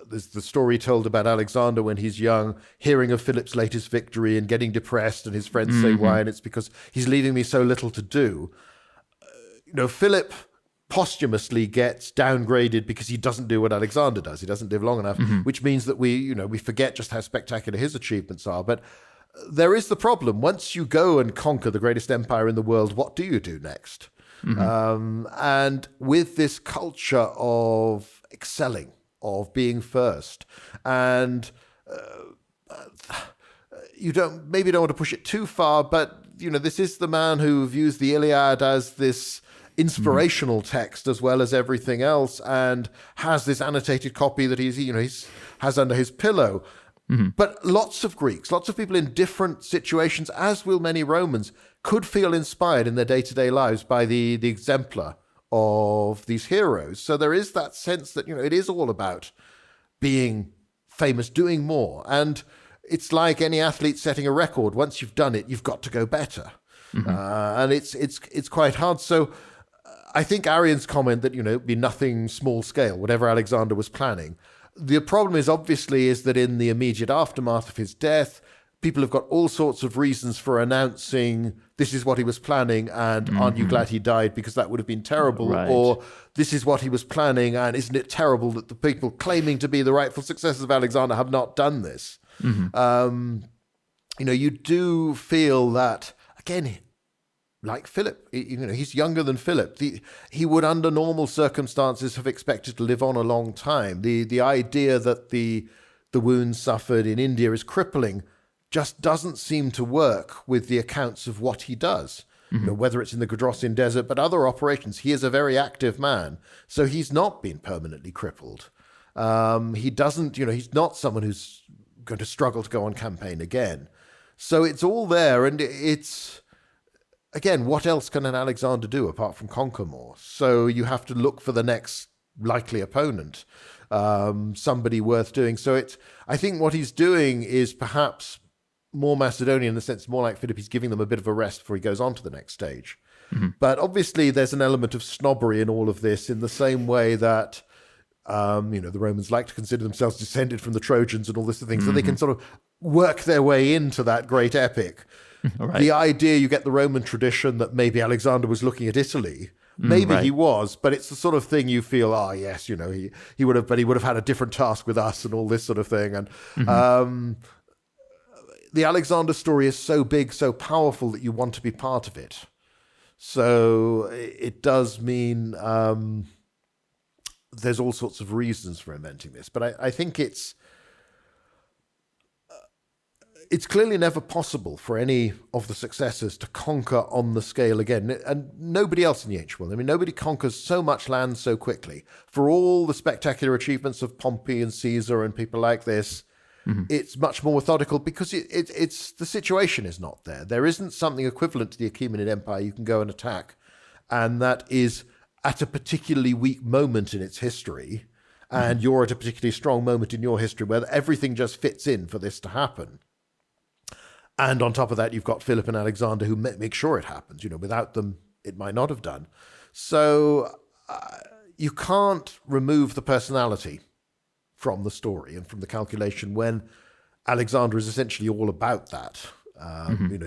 there's the story told about Alexander when he's young, hearing of Philip's latest victory and getting depressed, and his friends say why, and it's because he's leaving me so little to do. Philip posthumously gets downgraded because he doesn't do what Alexander does. He doesn't live long enough, which means that we forget just how spectacular his achievements are. But there is the problem. Once you go and conquer the greatest empire in the world, what do you do next? And with this culture of excelling, of being first, and you don't want to push it too far, but this is the man who views the Iliad as this inspirational text as well as everything else, and has this annotated copy that he's has under his pillow. But lots of Greeks, lots of people in different situations, as will many Romans, could feel inspired in their day-to-day lives by the exemplar of these heroes. So there is that sense that, it is all about being famous, doing more. And it's like any athlete setting a record. Once you've done it, you've got to go better. And it's quite hard. So I think Arrian's comment that, it'd be nothing small scale, whatever Alexander was planning. The problem is that in the immediate aftermath of his death, people have got all sorts of reasons for announcing this is what he was planning, and aren't you glad he died, because that would have been terrible, right. Or this is what he was planning, and isn't it terrible that the people claiming to be the rightful successors of Alexander have not done this? You do feel that, again, like Philip, he's younger than Philip. He would, under normal circumstances, have expected to live on a long time. The idea that the wounds suffered in India is crippling just doesn't seem to work with the accounts of what he does. Whether it's in the Gedrossian Desert, but other operations. He is a very active man, so he's not been permanently crippled. He doesn't, he's not someone who's going to struggle to go on campaign again. So it's all there, and it's again, what else can an Alexander do apart from conquer more? So you have to look for the next likely opponent, somebody worth doing. So I think what he's doing is perhaps more Macedonian in the sense, more like Philip. He's giving them a bit of a rest before he goes on to the next stage. But obviously there's an element of snobbery in all of this, in the same way that the Romans like to consider themselves descended from the Trojans and all this thing, so they can sort of work their way into that great epic. Right. The idea, you get the Roman tradition that maybe Alexander was looking at Italy. Maybe he was, but it's the sort of thing you feel, yes, he would have, but he would have had a different task with us and all this sort of thing. And the Alexander story is so big, so powerful that you want to be part of it. So it does mean there's all sorts of reasons for inventing this, but I think it's clearly never possible for any of the successors to conquer on the scale again, and nobody else in the ancient world. I mean, nobody conquers so much land so quickly. For all the spectacular achievements of Pompey and Caesar and people like this, it's much more methodical because it's the situation is not there. There isn't something equivalent to the Achaemenid Empire you can go and attack, and that is at a particularly weak moment in its history, and you're at a particularly strong moment in your history where everything just fits in for this to happen. And on top of that, you've got Philip and Alexander who make sure it happens. Without them, it might not have done. So you can't remove the personality from the story and from the calculation when Alexander is essentially all about that.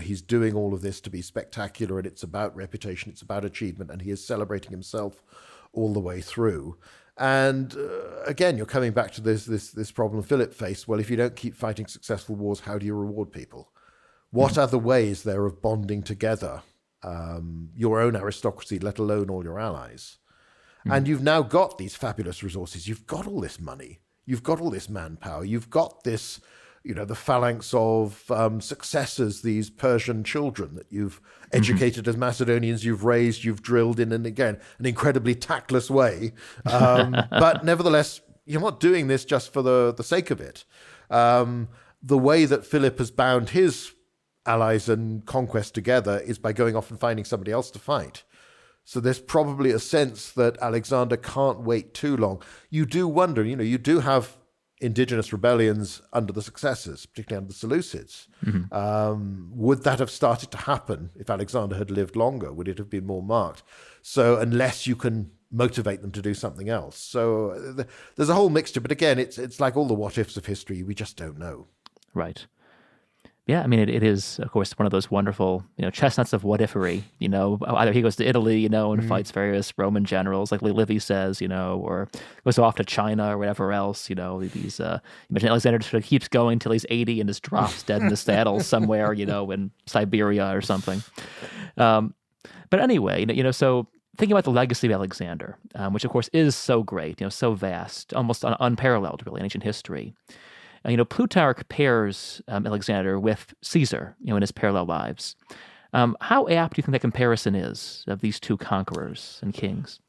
He's doing all of this to be spectacular, and it's about reputation, it's about achievement, and he is celebrating himself all the way through. And again, you're coming back to this problem Philip faced. Well, if you don't keep fighting successful wars, how do you reward people? What other ways there of bonding together your own aristocracy, let alone all your allies? And you've now got these fabulous resources. You've got all this money. You've got all this manpower. You've got this, the phalanx of successors, these Persian children that you've educated as Macedonians, you've raised, you've drilled in, and again, an incredibly tactless way. But nevertheless, you're not doing this just for the sake of it. The way that Philip has bound his allies and conquest together is by going off and finding somebody else to fight. So there's probably a sense that Alexander can't wait too long. You do wonder, you do have indigenous rebellions under the successors, particularly under the Seleucids. Would that have started to happen if Alexander had lived longer? Would it have been more marked? So unless you can motivate them to do something else. So there's a whole mixture. But again, it's like all the what-ifs of history. We just don't know. Right. Yeah, I mean, it is, of course, one of those wonderful, chestnuts of what-ifery. Either he goes to Italy, and fights various Roman generals, like Livy says, or goes off to China or whatever else. These imagine Alexander sort of keeps going till he's 80 and just drops dead in the saddle somewhere, in Siberia or something. But anyway, so thinking about the legacy of Alexander, which of course is so great, so vast, almost unparalleled, really, in ancient history. Plutarch pairs Alexander with Caesar, in his parallel lives. How apt do you think that comparison is of these two conquerors and kings?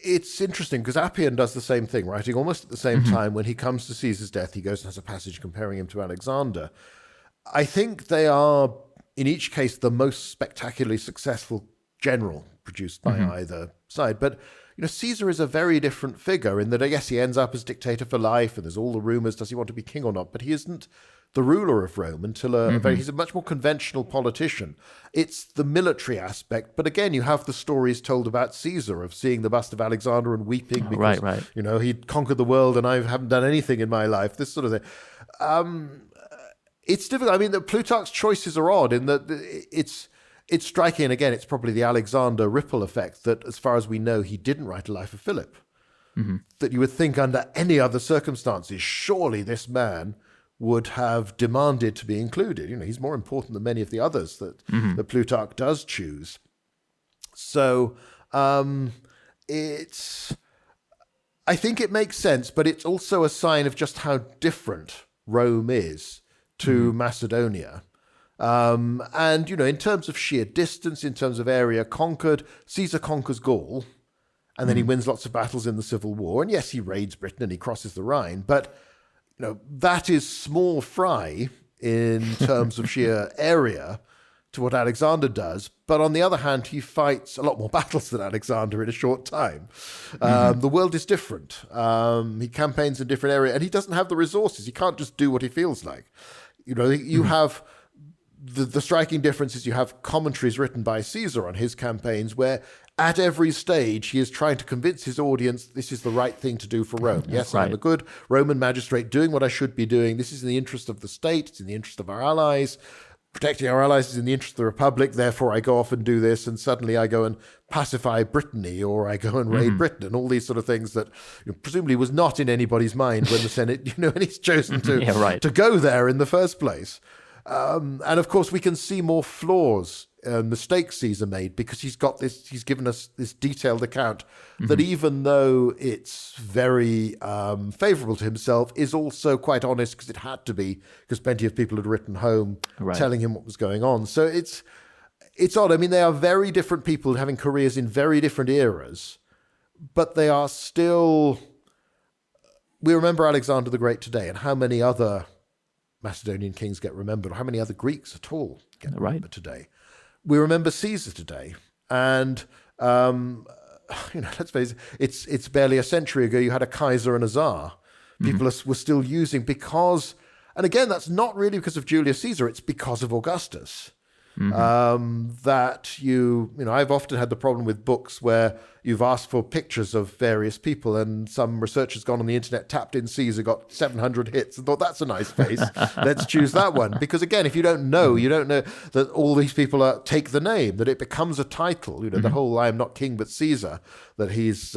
It's interesting because Appian does the same thing, writing almost at the same time. When he comes to Caesar's death, he goes and has a passage comparing him to Alexander. I think they are, in each case, the most spectacularly successful general produced by either side. But Caesar is a very different figure in that, I guess, he ends up as dictator for life, and there's all the rumors, does he want to be king or not? But he isn't the ruler of Rome until he's a much more conventional politician. It's the military aspect. But again, you have the stories told about Caesar of seeing the bust of Alexander and weeping because, he'd conquered the world and I haven't done anything in my life, this sort of thing. It's difficult. I mean, Plutarch's choices are odd in that it's striking, and again, it's probably the Alexander ripple effect that, as far as we know, he didn't write a life of Philip. That you would think under any other circumstances, surely this man would have demanded to be included. He's more important than many of the others that Plutarch does choose. So I think it makes sense, but it's also a sign of just how different Rome is to Macedonia. And, in terms of sheer distance, in terms of area conquered, Caesar conquers Gaul, and then he wins lots of battles in the Civil War. And yes, he raids Britain and he crosses the Rhine, but, that is small fry in terms of sheer area to what Alexander does. But on the other hand, he fights a lot more battles than Alexander in a short time. The world is different. He campaigns in different areas, and he doesn't have the resources. He can't just do what he feels like. You have the striking difference is you have commentaries written by Caesar on his campaigns where at every stage he is trying to convince his audience this is the right thing to do for Rome. Yes, right. I'm a good Roman magistrate doing what I should be doing. This is in the interest of the state. It's in the interest of our allies. Protecting our allies is in the interest of the Republic. Therefore, I go off and do this, and suddenly I go and pacify Brittany, or I go and raid Britain, and all these sort of things that presumably was not in anybody's mind when the Senate, and he's chosen to go there in the first place. And of course, we can see more flaws and mistakes Caesar made because he's given us this detailed account that even though it's very favorable to himself, is also quite honest because it had to be, because plenty of people had written home telling him what was going on. So it's odd. I mean, they are very different people having careers in very different eras, but they are still... We remember Alexander the Great today, and how many other Macedonian kings get remembered, or how many other Greeks at all get remembered today. We remember Caesar today, and let's face it, it's barely a century ago you had a Kaiser and a Tsar. People were still using because, and again, that's not really because of Julius Caesar, it's because of Augustus. That I've often had the problem with books where you've asked for pictures of various people and some researcher's gone on the internet, tapped in Caesar, got 700 hits and thought, that's a nice face. Let's choose that one. Because again, if you don't know that all these people take the name, that it becomes a title, the whole I am not king but Caesar that he's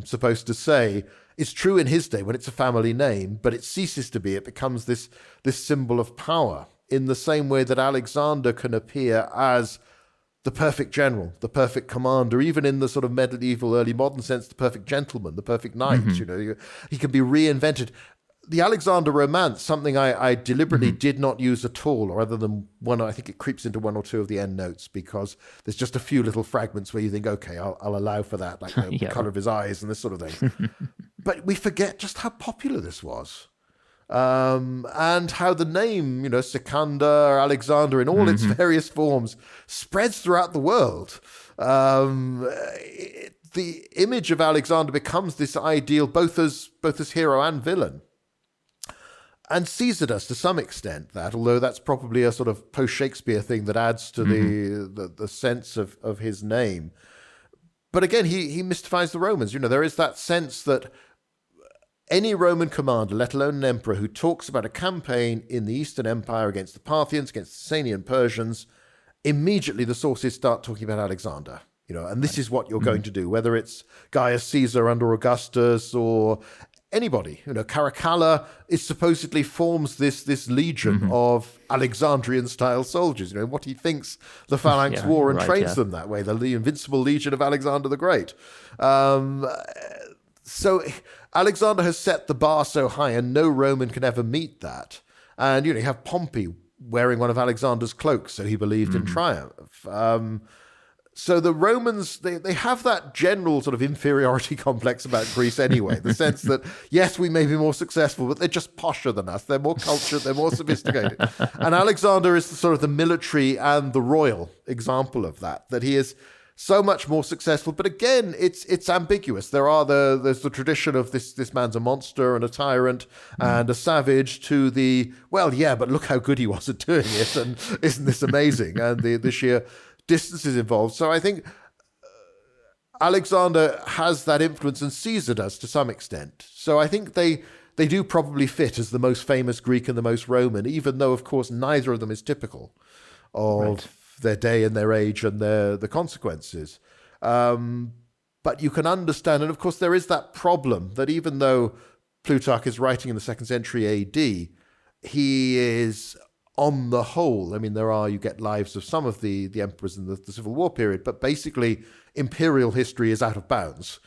supposed to say is true in his day when it's a family name, but it ceases to be. It becomes this symbol of power. In the same way that Alexander can appear as the perfect general, the perfect commander, even in the sort of medieval, early modern sense, the perfect gentleman, the perfect knight. He can be reinvented. The Alexander romance, something I deliberately did not use at all, or other than one, I think it creeps into one or two of the endnotes because there's just a few little fragments where you think, okay, I'll allow for that, like the color of his eyes and this sort of thing. But we forget just how popular this was. And how the name, Sikander, Alexander, in all its various forms, spreads throughout the world. The image of Alexander becomes this ideal, both as hero and villain. And Caesar does to some extent that, although that's probably a sort of post-Shakespeare thing that adds to the sense of his name. But again, he mystifies the Romans. There is that sense that any Roman commander, let alone an emperor, who talks about a campaign in the Eastern Empire against the Parthians, against the Sasanian Persians, immediately the sources start talking about Alexander. And this is what you're going to do, whether it's Gaius Caesar under Augustus or anybody. Caracalla supposedly forms this legion of Alexandrian-style soldiers. What he thinks the phalanx wore and trains them that way. The invincible legion of Alexander the Great. So Alexander has set the bar so high, and no Roman can ever meet that. And you have Pompey wearing one of Alexander's cloaks, so he believed in triumph. So the Romans, they have that general sort of inferiority complex about Greece anyway, the sense that, yes, we may be more successful, but they're just posher than us. They're more cultured, they're more sophisticated. And Alexander is the military and the royal example of that he is so much more successful. But again, it's ambiguous. There's the tradition of this man's a monster and a tyrant and a savage, to the, well, yeah, but look how good he was at doing it, and isn't this amazing? And the sheer distances involved. So I think Alexander has that influence, and Caesar does to some extent. So I think they do probably fit as the most famous Greek and the most Roman, even though, of course, neither of them is typical of their day and their age and the consequences. But you can understand, and of course there is that problem that even though Plutarch is writing in the 2nd century AD, he is, on the whole, I mean, you get lives of some of the emperors in the Civil War period, but basically imperial history is out of bounds.